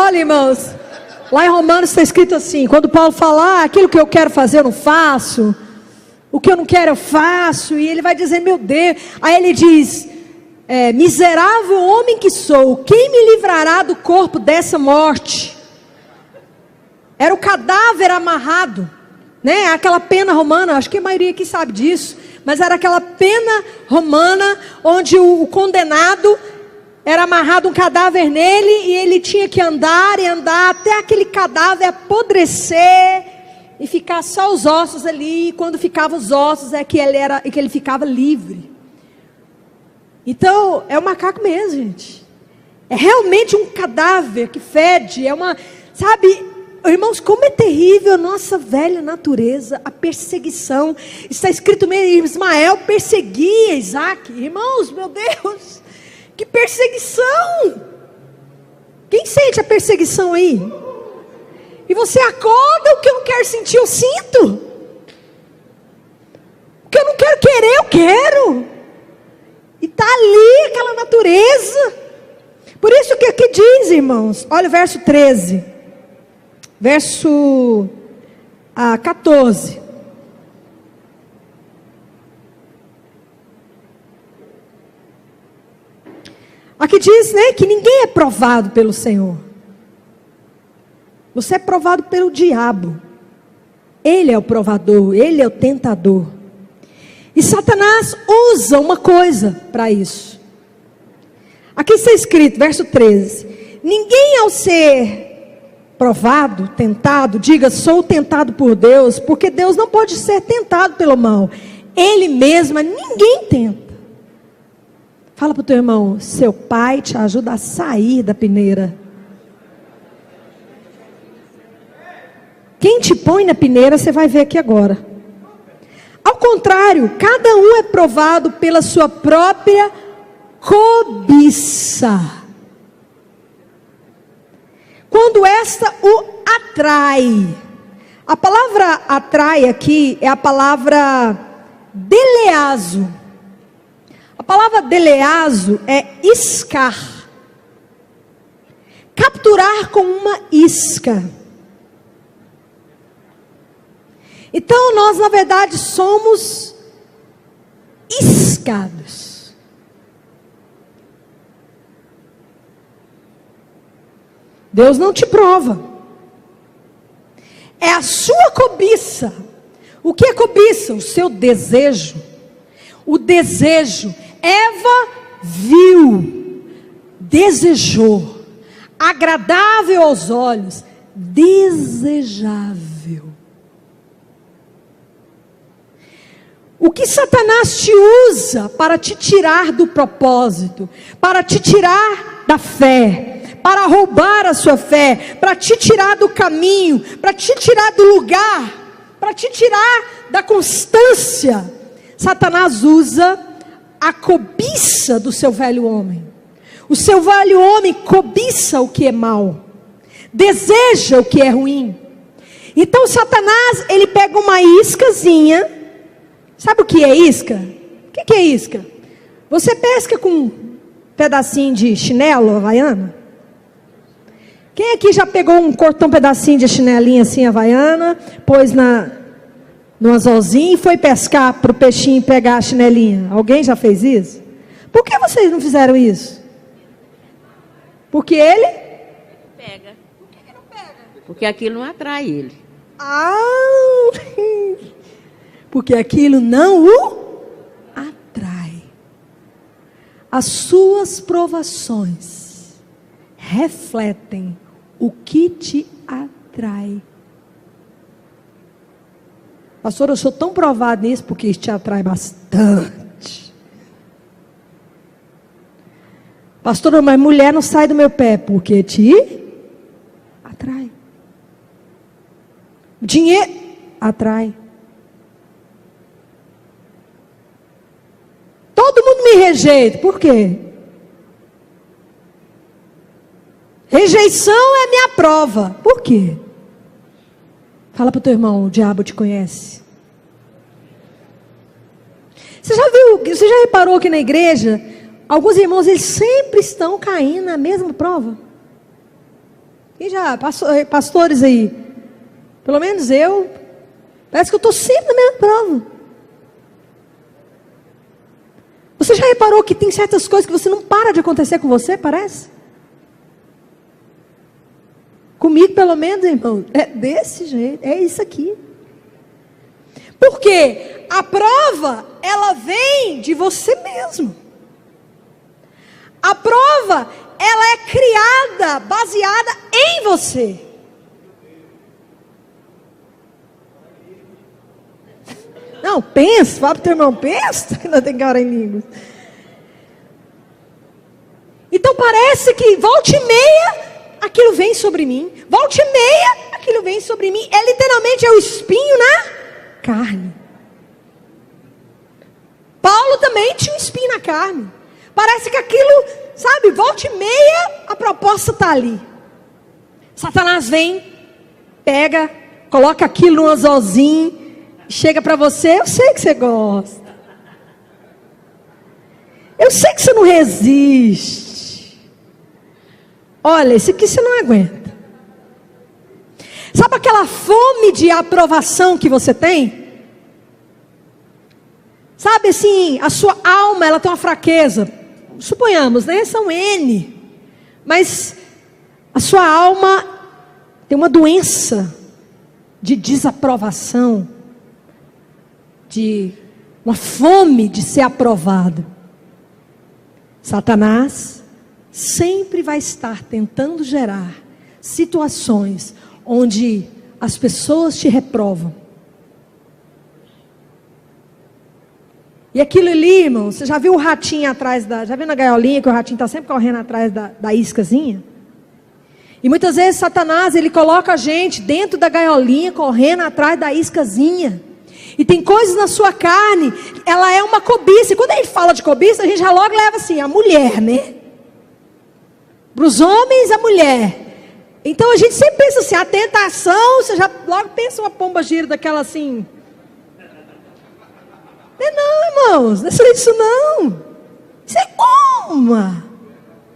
Olha, irmãos, lá em Romanos está escrito assim, quando Paulo fala, aquilo que eu quero fazer eu não faço, o que eu não quero eu faço, e ele vai dizer, meu Deus, aí ele diz, miserável homem que sou, quem me livrará do corpo dessa morte? Era o cadáver amarrado, né? Aquela pena romana, acho que a maioria aqui sabe disso, mas era aquela pena romana, onde o condenado era amarrado um cadáver nele, e ele tinha que andar e andar, até aquele cadáver apodrecer, e ficar só os ossos ali, e quando ficavam os ossos, é que ele ficava livre. Então, é um macaco mesmo, gente, é realmente um cadáver que fede, sabe, irmãos, como é terrível a nossa velha natureza, a perseguição. Está escrito mesmo, Ismael perseguia Isaac. Irmãos, meu Deus, que perseguição! Quem sente a perseguição aí? E você acorda, o que eu não quero sentir, eu sinto. O que eu não quero querer, eu quero. E está ali aquela natureza. Por isso que aqui diz, irmãos, olha o verso 13. Verso 14. Aqui diz, né, que ninguém é provado pelo Senhor. Você é provado pelo diabo. Ele é o provador, ele é o tentador. E Satanás usa uma coisa para isso. Aqui está escrito, verso 13. Ninguém ao ser provado, tentado, diga, sou tentado por Deus, porque Deus não pode ser tentado pelo mal. Ele mesmo, ninguém tenta. Fala para o teu irmão, seu pai te ajuda a sair da peneira. Quem te põe na peneira, você vai ver aqui agora. Ao contrário, cada um é provado pela sua própria cobiça. Quando esta o atrai. A palavra atrai aqui é a palavra deleazo. A palavra deleazo é iscar. Capturar com uma isca. Então nós na verdade somos iscados. Deus não te prova. É a sua cobiça. O que é cobiça? O seu desejo. O desejo. Eva viu, desejou, agradável aos olhos, desejável. O que Satanás te usa para te tirar do propósito, para te tirar da fé, para roubar a sua fé, para te tirar do caminho, para te tirar do lugar, para te tirar da constância. Satanás usa a cobiça do seu velho homem. O seu velho homem cobiça o que é mal, deseja o que é ruim. Então Satanás, ele pega uma iscazinha. Sabe o que é isca? O que é isca? Você pesca com um pedacinho de chinelo havaiana? Quem aqui já pegou cortou um pedacinho de chinelinha assim havaiana, pôs no anzolzinho e foi pescar para o peixinho pegar a chinelinha? Alguém já fez isso? Por que vocês não fizeram isso? Porque ele pega. Por que não pega? Porque aquilo não atrai ele. Porque aquilo não o atrai. As suas provações refletem o que te atrai. Pastor, eu sou tão provado nisso porque isso te atrai bastante. Pastor, mas mulher não sai do meu pé porque te atrai. Dinheiro atrai. Todo mundo me rejeita. Por quê? Rejeição é minha prova. Por quê? Fala para o teu irmão, o diabo te conhece. Você já viu, você já reparou que na igreja, alguns irmãos, eles sempre estão caindo na mesma prova? Quem já, pastores aí, pelo menos eu, parece que eu estou sempre na mesma prova. Você já reparou que tem certas coisas que você não para de acontecer com você, parece? Comigo, pelo menos, irmão, é desse jeito, é isso aqui. Porque a prova, ela vem de você mesmo. A prova, ela é criada, baseada em você. Não, pensa, fala para o teu irmão, pensa que não tem que orar em línguas. Então parece que volta e meia, aquilo vem sobre mim. Volta e meia, aquilo vem sobre mim. É literalmente o espinho na carne. Paulo também tinha um espinho na carne. Parece que aquilo, sabe, volta e meia, a proposta está ali. Satanás vem, pega, coloca aquilo num anzolzinho, chega para você, eu sei que você gosta. Eu sei que você não resiste. Olha, esse aqui você não aguenta. Sabe aquela fome de aprovação que você tem? Sabe assim, a sua alma, ela tem uma fraqueza. Suponhamos, né? São N. Mas a sua alma tem uma doença de desaprovação. De uma fome de ser aprovado. Satanás sempre vai estar tentando gerar situações onde as pessoas te reprovam. E aquilo ali, irmão, você já viu o ratinho atrás já viu na gaiolinha que o ratinho está sempre correndo atrás da iscazinha? E muitas vezes Satanás, ele coloca a gente dentro da gaiolinha, correndo atrás da iscazinha. E tem coisas na sua carne, ela é uma cobiça. E quando a gente fala de cobiça, a gente já logo leva assim, a mulher, né? Para os homens, a mulher. Então a gente sempre pensa assim, a tentação, você já logo pensa uma pomba gira daquela assim. Não, irmãos, não é isso não. Isso é uma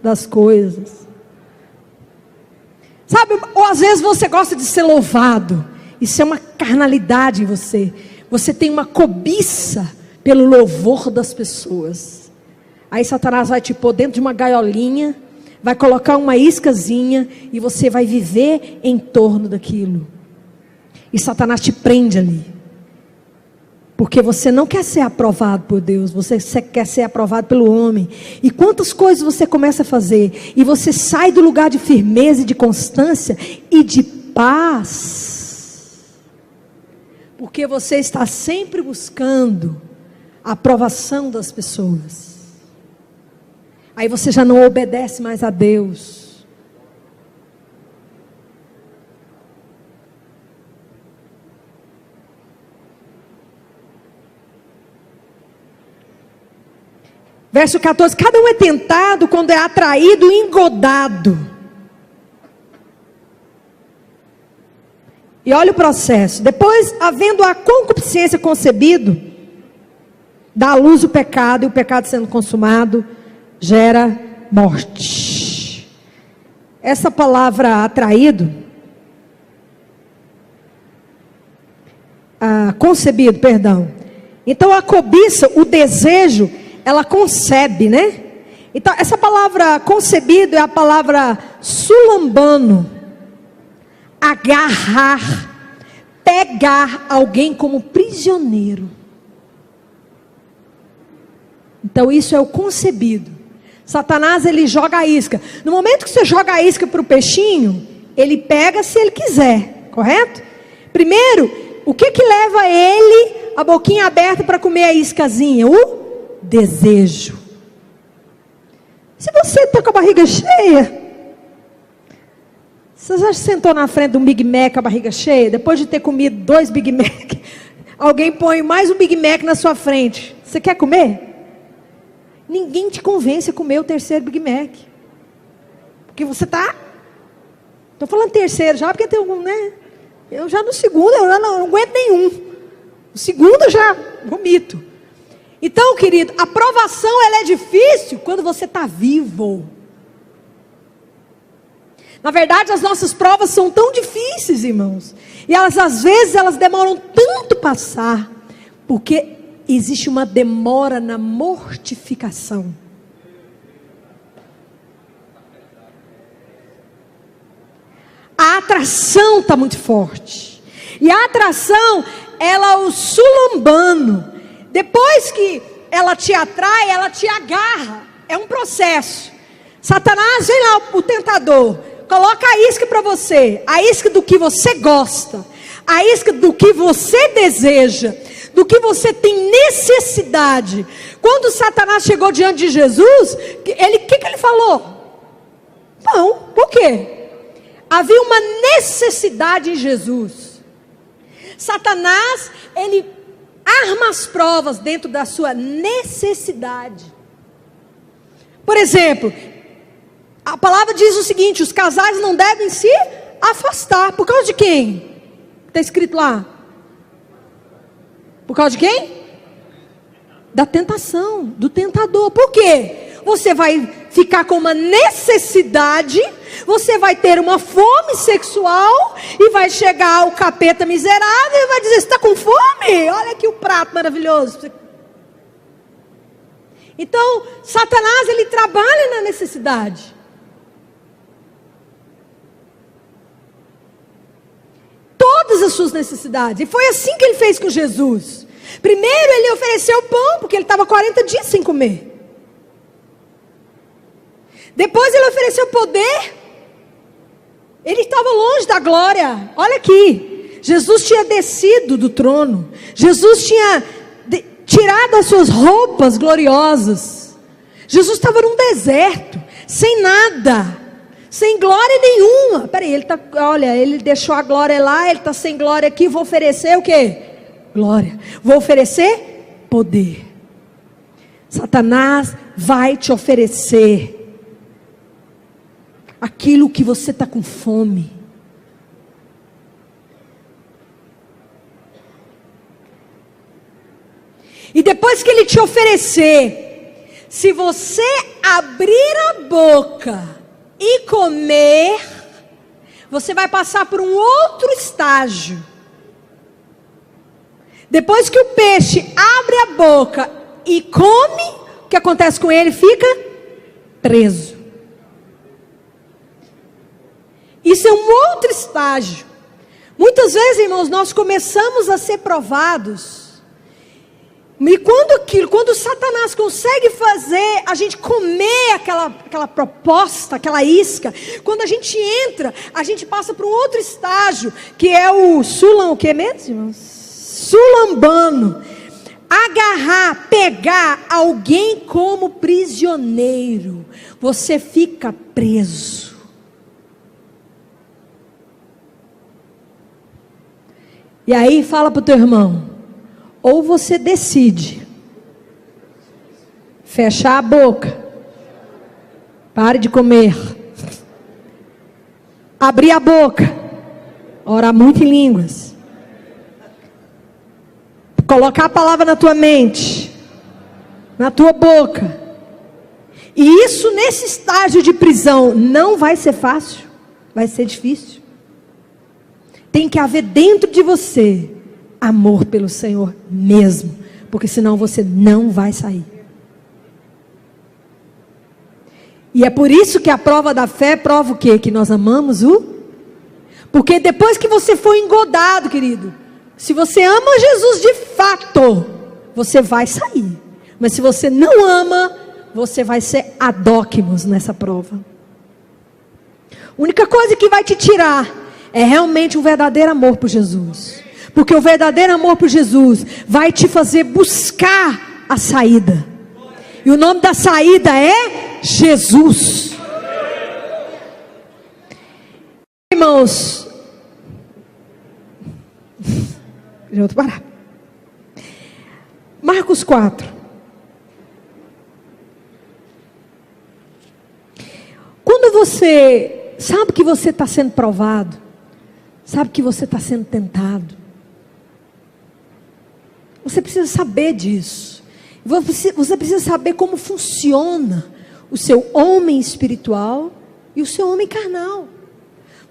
das coisas. Sabe, ou às vezes você gosta de ser louvado. Isso é uma carnalidade em você. Você tem uma cobiça pelo louvor das pessoas. Aí Satanás vai te pôr dentro de uma gaiolinha, vai colocar uma iscazinha e você vai viver em torno daquilo. E Satanás te prende ali. Porque você não quer ser aprovado por Deus, você quer ser aprovado pelo homem. E quantas coisas você começa a fazer, e você sai do lugar de firmeza e de constância e de paz. Porque você está sempre buscando a aprovação das pessoas. Aí você já não obedece mais a Deus. Verso 14, cada um é tentado quando é atraído e engodado. E olha o processo. Depois, havendo a concupiscência concebido, dá à luz o pecado, e o pecado sendo consumado, gera morte. Essa palavra atraído, concebido, perdão. Então a cobiça, o desejo, ela concebe, né? Então essa palavra concebido é a palavra sulambano. Agarrar, pegar alguém como prisioneiro. Então isso é o concebido. Satanás, ele joga a isca. No momento que você joga a isca para o peixinho, ele pega se ele quiser, correto? Primeiro, o que leva ele a boquinha aberta para comer a iscazinha? O desejo. Se você está com a barriga cheia, você já sentou na frente de um Big Mac com a barriga cheia? Depois de ter comido 2 Big Mac, alguém põe mais um Big Mac na sua frente. Você quer comer? Ninguém te convence a comer o 3º Big Mac. Porque você está... Estou falando terceiro já, porque tem algum, né? Eu já no segundo, eu não aguento nenhum. O segundo eu já vomito. Então, querido, a provação ela é difícil quando você está vivo. Na verdade, as nossas provas são tão difíceis, irmãos. E elas, às vezes, elas demoram tanto passar. Porque existe uma demora na mortificação. A atração está muito forte. E a atração, ela é o sulambano. Depois que ela te atrai, ela te agarra. É um processo. Satanás, vem lá, o tentador. Coloca a isca para você. A isca do que você gosta. A isca do que você deseja. Do que você tem necessidade. Quando Satanás chegou diante de Jesus, o que ele falou? Não, por quê? Havia uma necessidade em Jesus. Satanás, ele arma as provas dentro da sua necessidade. Por exemplo, a palavra diz o seguinte: os casais não devem se afastar. Por causa de quem? Está escrito lá. Por causa de quem? Da tentação, do tentador. Por quê? Você vai ficar com uma necessidade, você vai ter uma fome sexual, e vai chegar o capeta miserável e vai dizer: você está com fome? Olha aqui o prato maravilhoso. Então, Satanás, ele trabalha na necessidade. Todas as suas necessidades. E foi assim que ele fez com Jesus. Primeiro ele ofereceu pão, porque ele estava 40 dias sem comer. Depois ele ofereceu poder. Ele estava longe da glória. Olha aqui, Jesus tinha descido do trono. Jesus tinha tirado as suas roupas gloriosas. Jesus estava num deserto, sem nada, sem glória nenhuma. Peraí, ele deixou a glória lá, ele está sem glória aqui. Vou oferecer o quê? Glória. Vou oferecer poder. Satanás vai te oferecer aquilo que você está com fome. E depois que ele te oferecer, se você abrir a boca e comer, você vai passar por um outro estágio. Depois que o peixe abre a boca e come, o que acontece com ele? Fica preso. Isso é um outro estágio. Muitas vezes, irmãos, nós começamos a ser provados. E quando Satanás consegue fazer a gente comer aquela proposta, aquela isca, quando a gente entra, a gente passa para um outro estágio, que é o o que mesmo, irmãos? Sulambano. Agarrar, pegar alguém como prisioneiro. Você fica preso. E aí fala para o teu irmão: ou você decide fechar a boca, pare de comer, abrir a boca, orar muito em línguas, colocar a palavra na tua mente, na tua boca. E isso, nesse estágio de prisão, não vai ser fácil, vai ser difícil. Tem que haver dentro de você amor pelo Senhor mesmo, porque senão você não vai sair. E é por isso que a prova da fé prova o quê? Que nós amamos porque depois que você for engodado, querido, se você ama Jesus de fato, você vai sair. Mas se você não ama, você vai ser adóquimos nessa prova. A única coisa que vai te tirar é realmente um verdadeiro amor por Jesus. Porque o verdadeiro amor por Jesus vai te fazer buscar a saída. E o nome da saída é Jesus. Irmãos, já vou parar. Marcos 4. Quando você sabe que você está sendo provado, sabe que você está sendo tentado, você precisa saber disso. Você precisa saber como funciona o seu homem espiritual e o seu homem carnal.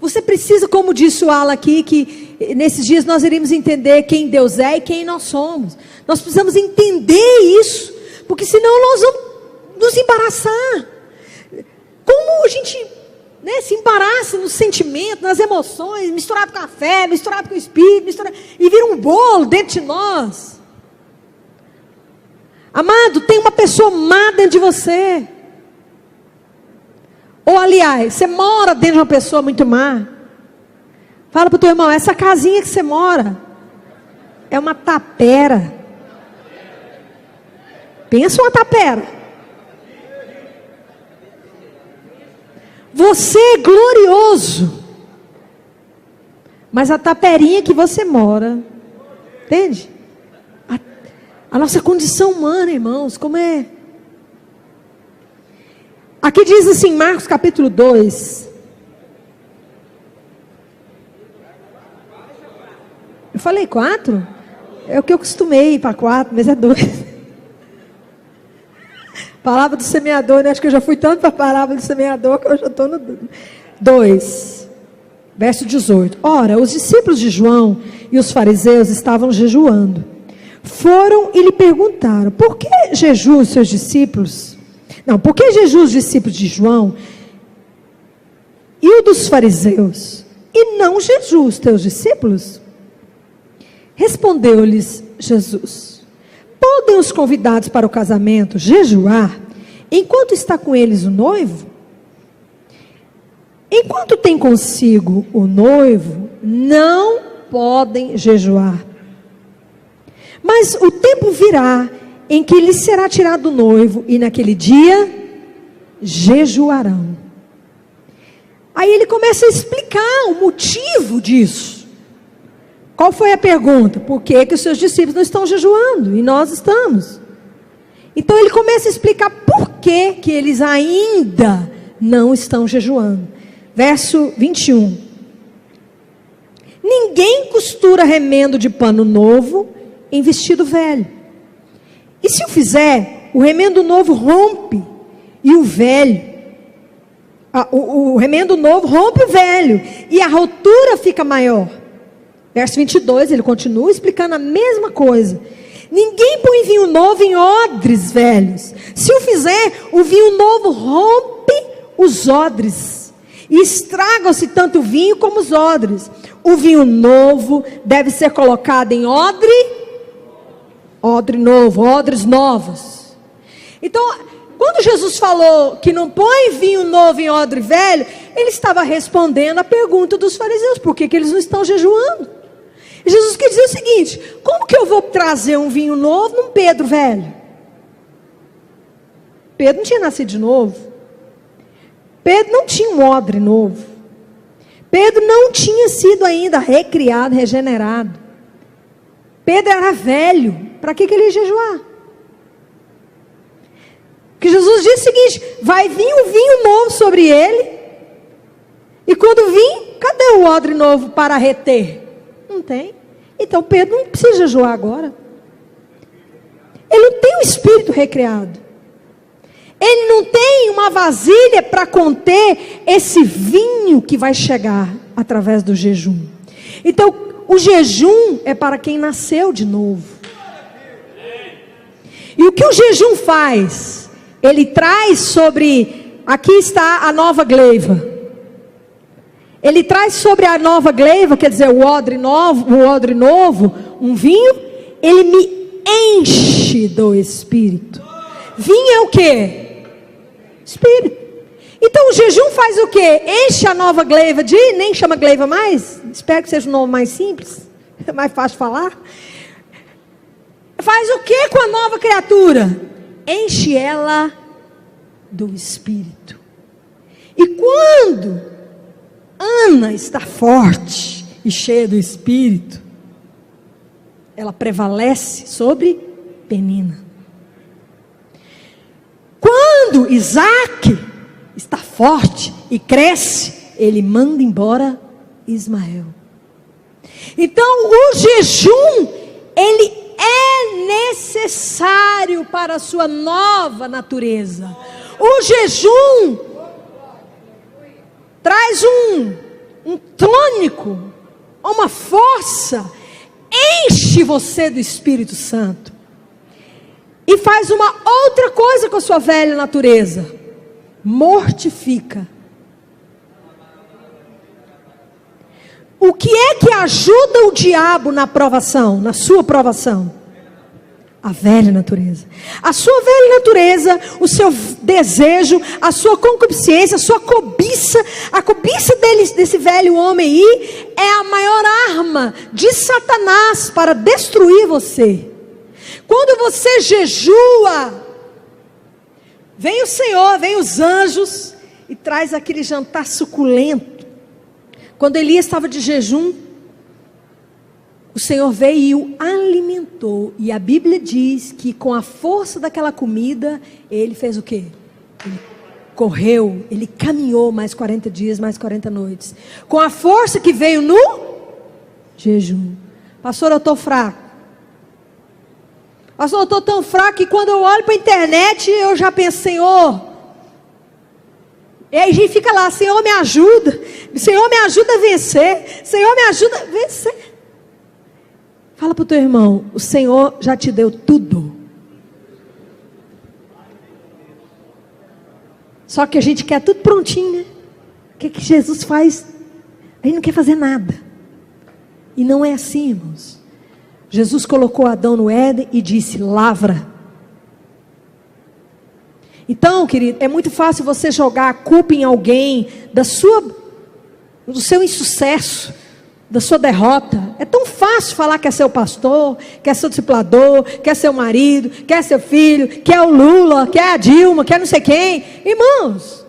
Você precisa, como disse o Alan aqui, que nesses dias nós iremos entender quem Deus é e quem nós somos. Nós precisamos entender isso, porque senão nós vamos nos embaraçar. Como a gente se embaraça no sentimento, nas emoções, misturado com a fé, misturado com o Espírito, e vira um bolo dentro de nós. Amado, tem uma pessoa má dentro de você. Ou aliás, você mora dentro de uma pessoa muito má. Fala para o teu irmão, essa casinha que você mora é uma tapera. Pensa uma tapera. Você é glorioso, mas a taperinha que você mora, entende? A nossa condição humana, irmãos, como é? Aqui diz assim, Marcos capítulo 2. Eu falei 4? É o que eu costumei ir para 4, mas é 2. Palavra do semeador, né? Acho que eu já fui tanto para a palavra do semeador que eu já estou no 2. Verso 18. Ora, os discípulos de João e os fariseus estavam jejuando. Foram e lhe perguntaram, por que jejum os seus discípulos? Não, por que jejum os discípulos de João e o dos fariseus? E não jejum os teus discípulos? Respondeu-lhes Jesus, podem os convidados para o casamento jejuar, enquanto está com eles o noivo? Enquanto tem consigo o noivo, não podem jejuar. Mas o tempo virá em que lhes será tirado o noivo, e naquele dia jejuarão. Aí ele começa a explicar o motivo disso. Qual foi a pergunta? Por que que os seus discípulos não estão jejuando e nós estamos? Então ele começa a explicar por que que eles ainda não estão jejuando. Verso 21. Ninguém costura remendo de pano novo em vestido velho. E se o fizer, o remendo novo rompe e o velho. O remendo novo rompe o velho e a rotura fica maior. Verso 22, ele continua explicando a mesma coisa. Ninguém põe vinho novo em odres velhos. Se o fizer, o vinho novo rompe os odres. E estragam-se tanto o vinho como os odres. O vinho novo deve ser colocado em odre novo, odres novos. Então, quando Jesus falou que não põe vinho novo em odre velho, ele estava respondendo a pergunta dos fariseus, por que que eles não estão jejuando? E Jesus quer dizer o seguinte, como que eu vou trazer um vinho novo num Pedro velho? Pedro não tinha nascido de novo. Pedro não tinha um odre novo. Pedro não tinha sido ainda recriado, regenerado. Pedro era velho. Para que ele ia jejuar? Porque Jesus disse o seguinte, vai vir um vinho novo sobre ele. E quando vir, cadê o odre novo para reter? Não tem. Então Pedro não precisa jejuar agora. Ele não tem o espírito recriado. Ele não tem uma vasilha para conter esse vinho que vai chegar através do jejum. Então, o jejum é para quem nasceu de novo. E o que o jejum faz? Ele traz sobre, aqui está a nova gleiva. Ele traz sobre a nova gleiva, quer dizer, o odre novo, um vinho, ele me enche do Espírito. Vinho é o quê? Espírito. Então o jejum faz o quê? Enche a nova gleiva de, nem chama gleiva mais, espero que seja um nome mais simples, é mais fácil de falar. Faz o que com a nova criatura? Enche ela do Espírito. E quando Ana está forte e cheia do Espírito, ela prevalece sobre Penina. Quando Isaac está forte e cresce, ele manda embora Ismael. Então o jejum, ele é necessário para a sua nova natureza. O jejum traz um tônico, uma força. Enche você do Espírito Santo. E faz uma outra coisa com a sua velha natureza. Mortifica. O que é que ajuda o diabo na provação, na sua provação? A velha natureza. A sua velha natureza, o seu desejo, a sua concupiscência, a sua cobiça. A cobiça desse velho homem aí é a maior arma de Satanás para destruir você. Quando você jejua, vem o Senhor, vem os anjos e traz aquele jantar suculento. Quando Elias estava de jejum, o Senhor veio e o alimentou. E a Bíblia diz que com a força daquela comida, ele fez o quê? Ele correu, ele caminhou mais 40 dias, mais 40 noites. Com a força que veio no jejum. Pastor, eu estou fraco. Pastor, eu estou tão fraco que quando eu olho para a internet, eu já penso, Senhor... E aí a gente fica lá, Senhor me ajuda a vencer, Senhor me ajuda a vencer. Fala para o teu irmão, o Senhor já te deu tudo. Só que a gente quer tudo prontinho, né? O que Jesus faz? A gente não quer fazer nada. E não é assim, irmãos. Jesus colocou Adão no Éden e disse, lavra. Então, querido, é muito fácil você jogar a culpa em alguém do seu insucesso, da sua derrota. É tão fácil falar que é seu pastor, que é seu discipulador, que é seu marido, que é seu filho, que é o Lula, que é a Dilma, que é não sei quem. Irmãos,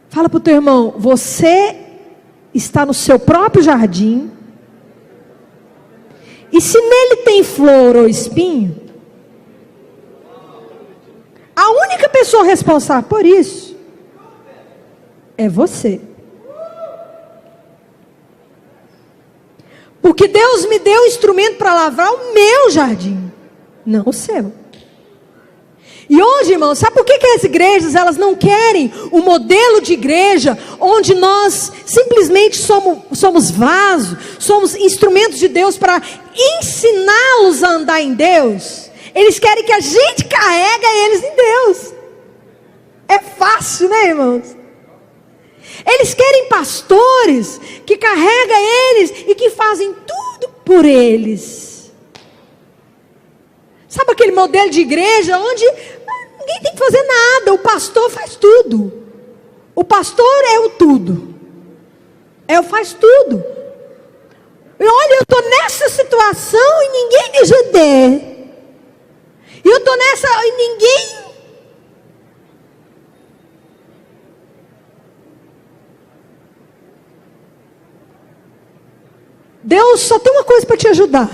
fala para o teu irmão, você está no seu próprio jardim, e se nele tem flor ou espinho, a única pessoa responsável por isso é você. Porque Deus me deu um instrumento para lavrar o meu jardim, não o seu. E hoje, irmãos, sabe por que as igrejas elas não querem o modelo de igreja onde nós simplesmente somos vasos, somos instrumentos de Deus para ensiná-los a andar em Deus? Eles querem que a gente carregue eles em Deus. É fácil, né, irmãos? Eles querem pastores que carregam eles e que fazem tudo por eles. Sabe aquele modelo de igreja onde ninguém tem que fazer nada, o pastor faz tudo. O pastor é o tudo. Faz tudo. E olha, eu estou nessa situação e ninguém me ajuda. E eu estou nessa e ninguém... Deus só tem uma coisa para te ajudar.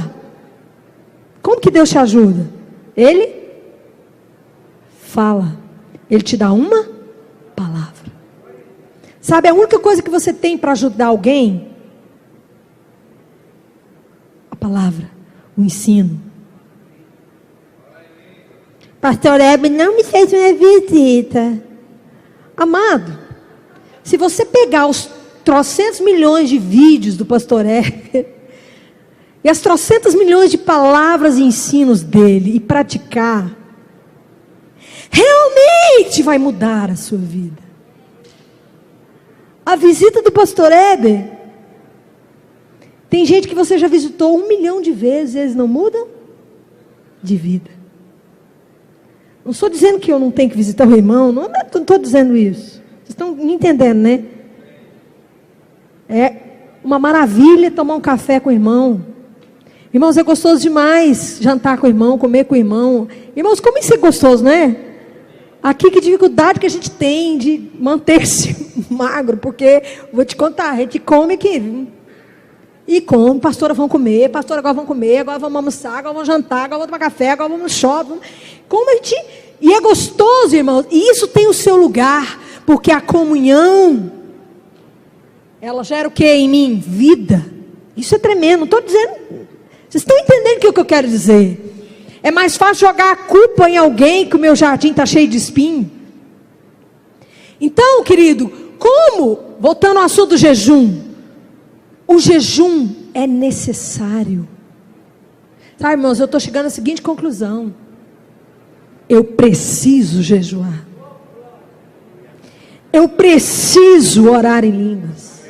Como que Deus te ajuda? Ele fala. Ele te dá uma palavra. Sabe, a única coisa que você tem para ajudar alguém? A palavra, o ensino. Pastor Hebe não me fez uma visita. Amado, se você pegar os 300 milhões de vídeos do pastor Hebe e as 300 milhões de palavras e ensinos dele e praticar, realmente vai mudar a sua vida. A visita do pastor Hebe, tem gente que você já visitou 1 milhão de vezes e eles não mudam de vida. Não estou dizendo que eu não tenho que visitar o irmão, não estou dizendo isso. Vocês estão me entendendo, né? É uma maravilha tomar um café com o irmão. Irmãos, é gostoso demais jantar com o irmão, comer com o irmão. Irmãos, como isso é gostoso, né? Aqui, que dificuldade que a gente tem de manter-se magro, porque, vou te contar, a gente come aqui. E come, pastora, vão comer, pastora, agora vão comer, agora vamos almoçar, agora vamos jantar, agora vamos tomar café, agora vamos no shopping. Como a gente... E é gostoso, irmãos, e isso tem o seu lugar, porque a comunhão, ela gera o que em mim? Vida. Isso é tremendo, não estou dizendo... Vocês estão entendendo o que eu quero dizer? É mais fácil jogar a culpa em alguém que o meu jardim está cheio de espinho. Então, querido, Como? Voltando ao assunto do jejum. O jejum é necessário. Sabe, irmãos, eu estou chegando à seguinte conclusão. Eu preciso jejuar. Eu preciso orar em línguas.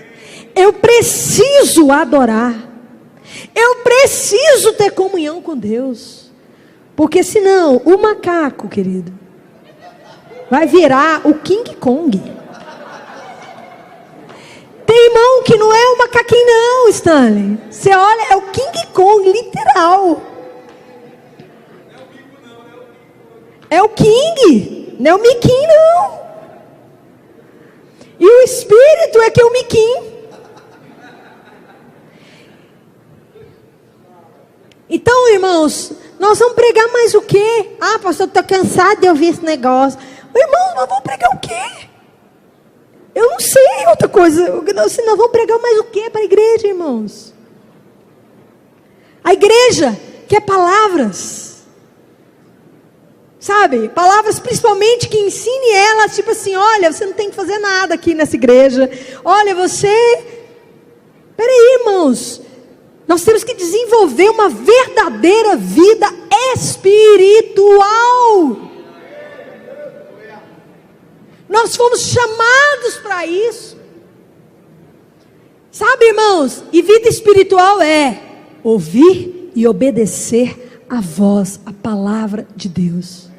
Eu preciso adorar. Eu preciso ter comunhão com Deus. Porque senão, o macaco, querido, vai virar o King Kong. Tem irmão que não é um macaquinho não, Stanley. Você olha, é o King Kong, literal. É o King, não é o Miquim não. E o espírito é que é o Miquim. Então, irmãos, nós vamos pregar mais o quê? Ah, pastor, estou cansado de ouvir esse negócio. Irmãos, nós vamos pregar o quê? Eu não sei outra coisa. Nós vamos pregar mais o quê para a igreja, irmãos? A igreja quer palavras. Sabe? Palavras principalmente que ensine elas, tipo assim, olha, você não tem que fazer nada aqui nessa igreja. Olha, peraí, irmãos. Nós temos que desenvolver uma verdadeira vida espiritual. Nós fomos chamados para isso. Sabe, irmãos? E vida espiritual é ouvir e obedecer a voz, a palavra de Deus.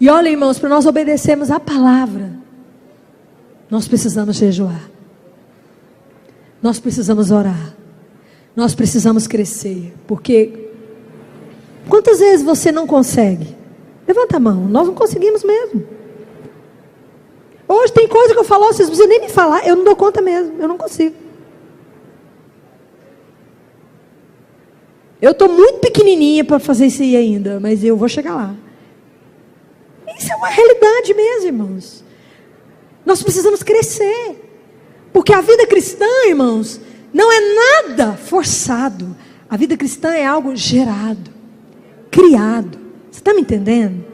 E olha, irmãos, para nós obedecermos a palavra, nós precisamos jejuar. Nós precisamos orar. Nós precisamos crescer. Porque quantas vezes você não consegue? Levanta a mão, nós não conseguimos mesmo. Hoje tem coisa que eu falo, vocês não precisam nem me falar, eu não dou conta mesmo, eu não consigo. Eu estou muito pequenininha para fazer isso aí ainda, mas eu vou chegar lá. Isso é uma realidade mesmo, irmãos. Nós precisamos crescer. Porque a vida cristã, irmãos, não é nada forçado. A vida cristã é algo gerado, criado. Você está me entendendo?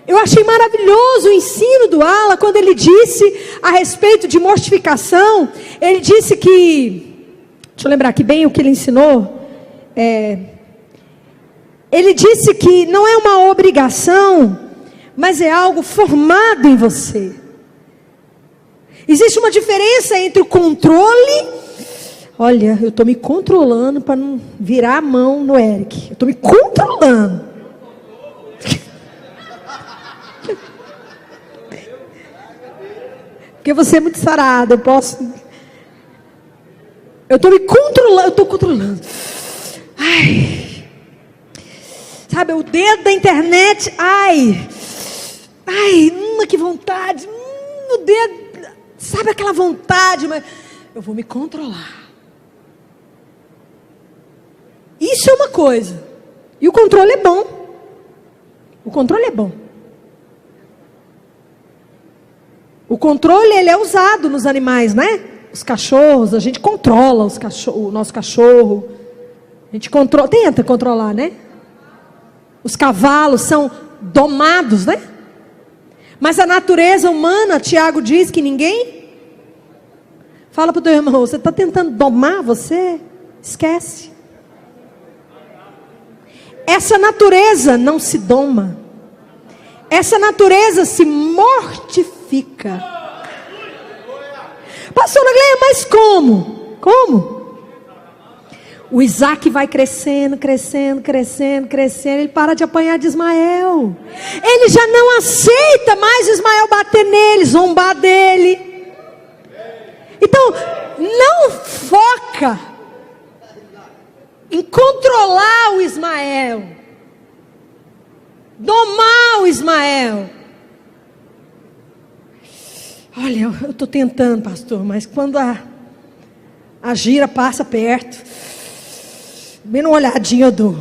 Eu achei maravilhoso o ensino do Ala, quando ele disse a respeito de mortificação. Ele disse que, deixa eu lembrar aqui bem o que ele ensinou. Ele disse que não é uma obrigação, mas é algo formado em você. Existe uma diferença entre o controle. Olha, eu estou me controlando para não virar a mão no Eric. Eu estou me controlando. Porque você é muito sarado, eu estou me controlando, eu estou controlando. Ai. Sabe, o dedo da internet, ai, que vontade, o dedo, sabe aquela vontade, mas eu vou me controlar. Isso é uma coisa, e o controle é bom. O controle é bom. O controle, ele é usado nos animais, né? Os cachorros, a gente controla o nosso cachorro. A gente tenta controlar, né? Os cavalos são domados, né? Mas a natureza humana, Tiago diz que ninguém... Fala para o teu irmão, você está tentando domar você? Esquece. Essa natureza não se doma. Essa natureza se mortifica. Pastor Agleia, mas como? Como? O Isaac vai crescendo, ele para de apanhar de Ismael. Ele já não aceita mais Ismael bater nele, zombar dele. Então, não foca em controlar o Ismael, domar o Ismael. Olha, eu estou tentando, pastor, mas quando a gira passa perto, bem uma olhadinha eu dou.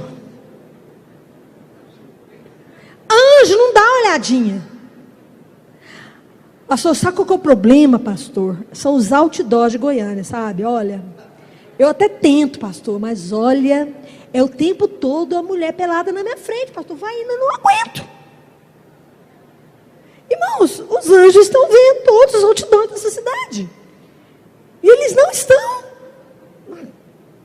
Anjo não dá olhadinha. Pastor, sabe qual que é o problema, pastor? São os outdoors de Goiânia, sabe? Olha, eu até tento, pastor, mas olha, é o tempo todo a mulher pelada na minha frente, pastor, vai indo, eu não aguento. Irmãos, os anjos estão vendo todos os outdoors dessa cidade. E eles não estão.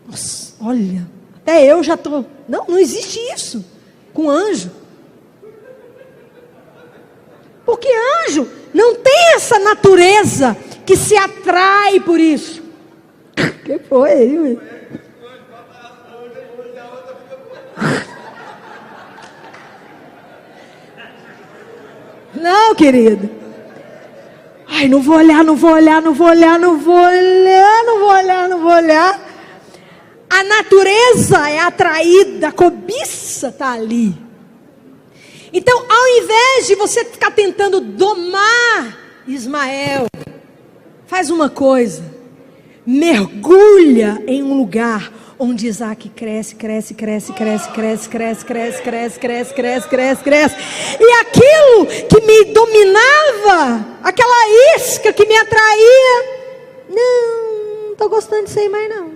Nossa, olha, até eu já estou. Não existe isso com anjo. Porque anjo não tem essa natureza que se atrai por isso. Que foi aí? Não, querido. Ai, não vou olhar. A natureza é atraída, a cobiça está ali. Então, ao invés de você ficar tentando domar Ismael, faz uma coisa: mergulha em um lugar onde Isaac cresce. E aquilo que me dominava, aquela isca que me atraía, não estou gostando disso aí mais não.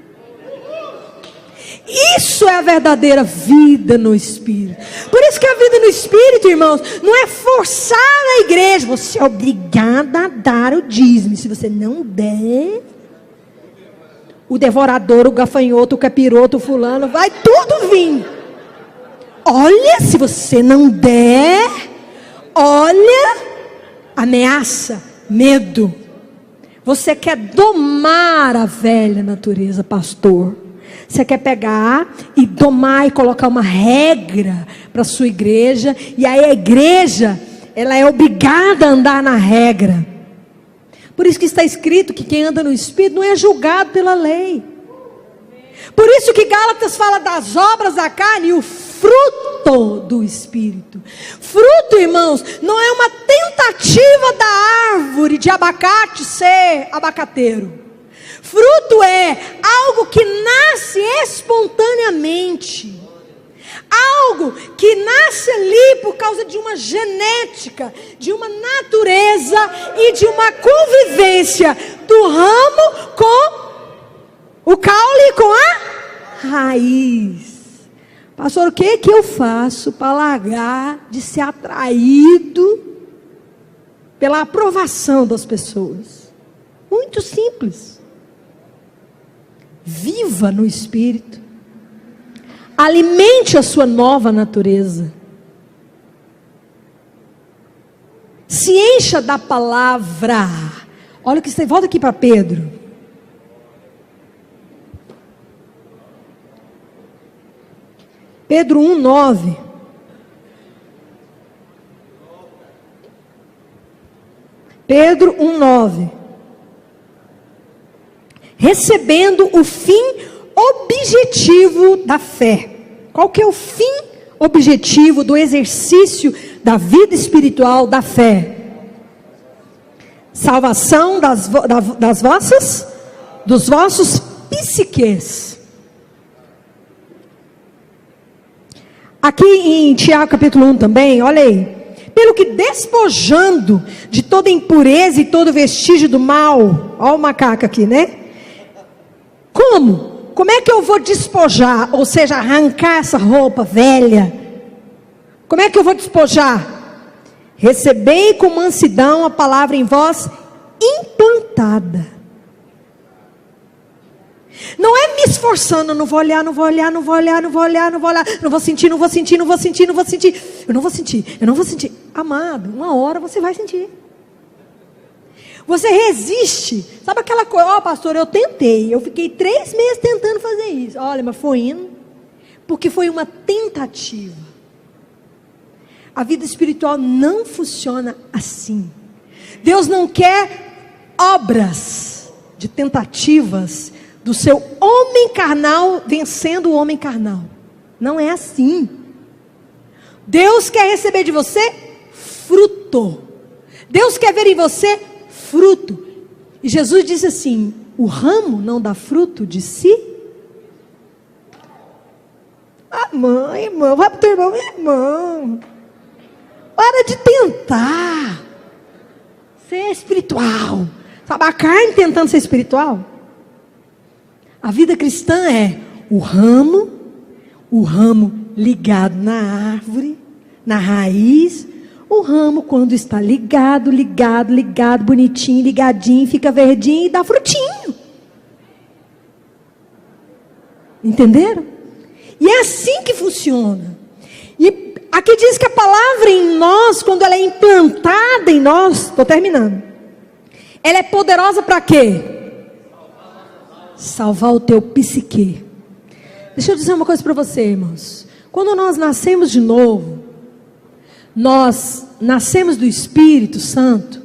Isso é a verdadeira vida no Espírito. Por isso que a vida no Espírito, irmãos, não é forçar a igreja. Você é obrigada a dar o dízimo. Se você não der, o devorador, o gafanhoto, o capiroto, o fulano, vai tudo vir. Olha, se você não der, olha, ameaça, medo. Você quer domar a velha natureza, pastor. Você quer pegar e domar e colocar uma regra para a sua igreja. E aí a igreja, ela é obrigada a andar na regra. Por isso que está escrito que quem anda no Espírito não é julgado pela lei. Por isso que Gálatas fala das obras da carne e o fruto do Espírito. Fruto, irmãos, não é uma tentativa da árvore de abacate ser abacateiro. Fruto é algo que nasce espontaneamente. Algo que nasce ali por causa de uma genética, de uma natureza e de uma convivência do ramo com o caule e com a raiz. Pastor, o que eu faço para largar de ser atraído pela aprovação das pessoas? Muito simples. Viva no Espírito. Alimente a sua nova natureza. Se encha da palavra. Olha o que você volta aqui para Pedro. Pedro 1:9. Pedro 1:9. Recebendo o fim objetivo da fé. Qual que é o fim objetivo do exercício da vida espiritual da fé? Salvação dos vossos psiques. Aqui em Tiago capítulo 1 também, olha aí. Pelo que despojando de toda impureza e todo vestígio do mal. Olha o macaco aqui, né? Como? Como é que eu vou despojar? Ou seja, arrancar essa roupa velha? Como é que eu vou despojar? Recebei com mansidão a palavra em vós implantada. Não é me esforçando, não vou olhar, não vou sentir. Amado, uma hora você vai sentir. Você resiste. Sabe aquela coisa, pastor, eu tentei. Eu fiquei 3 meses tentando fazer isso. Olha, mas foi indo. Porque foi uma tentativa. A vida espiritual não funciona assim. Deus não quer obras de tentativas do seu homem carnal vencendo o homem carnal. Não é assim. Deus quer receber de você fruto. Deus quer ver em você fruto. E Jesus disse assim: o ramo não dá fruto de si? Ah, mãe, irmão, vai para o teu irmão, irmão. Para de tentar ser espiritual. Sabe a carne tentando ser espiritual? A vida cristã é o ramo ligado na árvore, na raiz, O ramo, quando está ligado, bonitinho, ligadinho, fica verdinho e dá frutinho. Entenderam? E é assim que funciona. E aqui diz que a palavra em nós, quando ela é implantada em nós, estou terminando. Ela é poderosa para quê? Salvar o teu psique. Deixa eu dizer uma coisa para você, irmãos. Quando nós nascemos de novo, nós nascemos do Espírito Santo.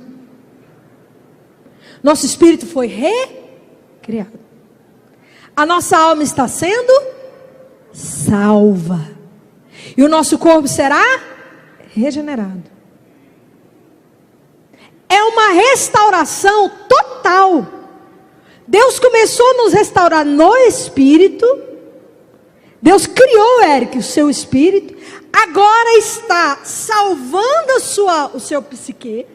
Nosso espírito foi recriado. A nossa alma está sendo salva. E o nosso corpo será regenerado. É uma restauração total. Deus começou a nos restaurar no espírito. Deus criou, Eric, o seu espírito. Agora está salvando o seu psique.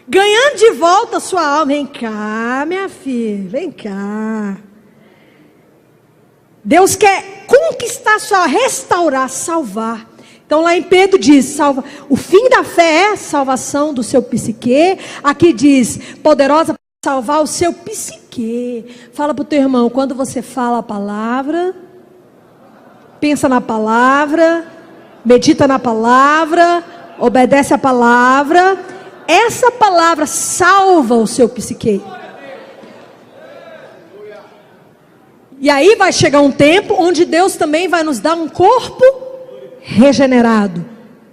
Ganhando de volta a sua alma. Vem cá, minha filha, vem cá. Deus quer conquistar sua, restaurar, salvar. Então lá em Pedro diz, salva. O fim da fé é salvação do seu psique. Aqui diz, poderosa para salvar o seu psique. Fala para o teu irmão, quando você fala a palavra, pensa na palavra, medita na palavra, obedece a palavra, essa palavra salva o seu psique. E aí vai chegar um tempo onde Deus também vai nos dar um corpo regenerado,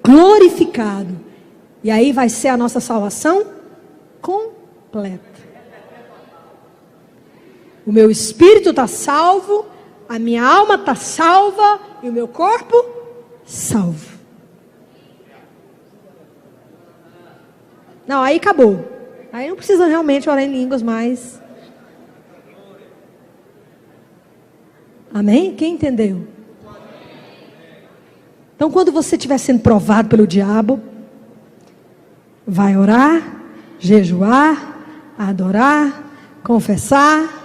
glorificado. E aí vai ser a nossa salvação completa. O meu espírito está salvo, a minha alma está salva e o meu corpo salvo. Não, aí acabou. Aí não precisa realmente orar em línguas mais. Amém? Quem entendeu? Então, quando você estiver sendo provado pelo diabo, vai orar, jejuar, adorar, confessar.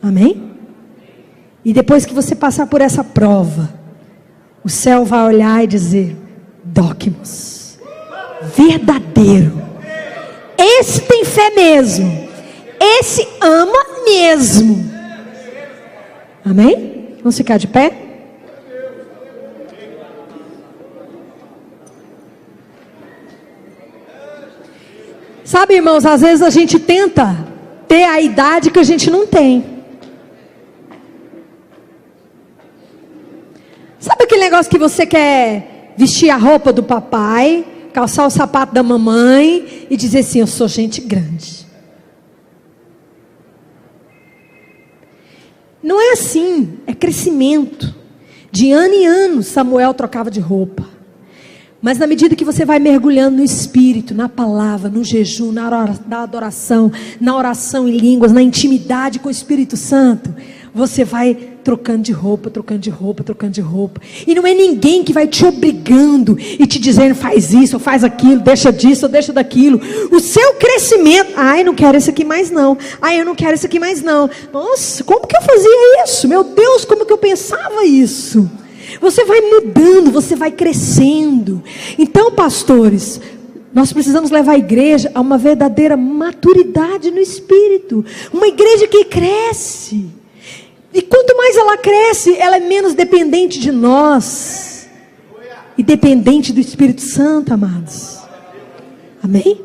Amém? E depois que você passar por essa prova, o céu vai olhar e dizer: Docmos, verdadeiro, esse tem fé mesmo, esse ama mesmo. Amém? Vamos ficar de pé? Sabe, irmãos, às vezes a gente tenta ter a idade que a gente não tem. Sabe aquele negócio que você quer vestir a roupa do papai, calçar o sapato da mamãe e dizer assim: eu sou gente grande. Não é assim, é crescimento. De ano em ano Samuel trocava de roupa. Mas na medida que você vai mergulhando no Espírito, na palavra, no jejum, na adoração, na oração em línguas, na intimidade com o Espírito Santo, você vai trocando de roupa, trocando de roupa, trocando de roupa. E não é ninguém que vai te obrigando e te dizendo: faz isso, ou faz aquilo, deixa disso, ou deixa daquilo. O seu crescimento: ai, não quero esse aqui mais não. Ai, eu não quero esse aqui mais não. Nossa, como que eu fazia isso? Meu Deus, como que eu pensava isso? Você vai mudando, você vai crescendo. Então, pastores, nós precisamos levar a igreja a uma verdadeira maturidade no Espírito. Uma igreja que cresce. E quanto mais ela cresce, ela é menos dependente de nós. E dependente do Espírito Santo, amados. Amém?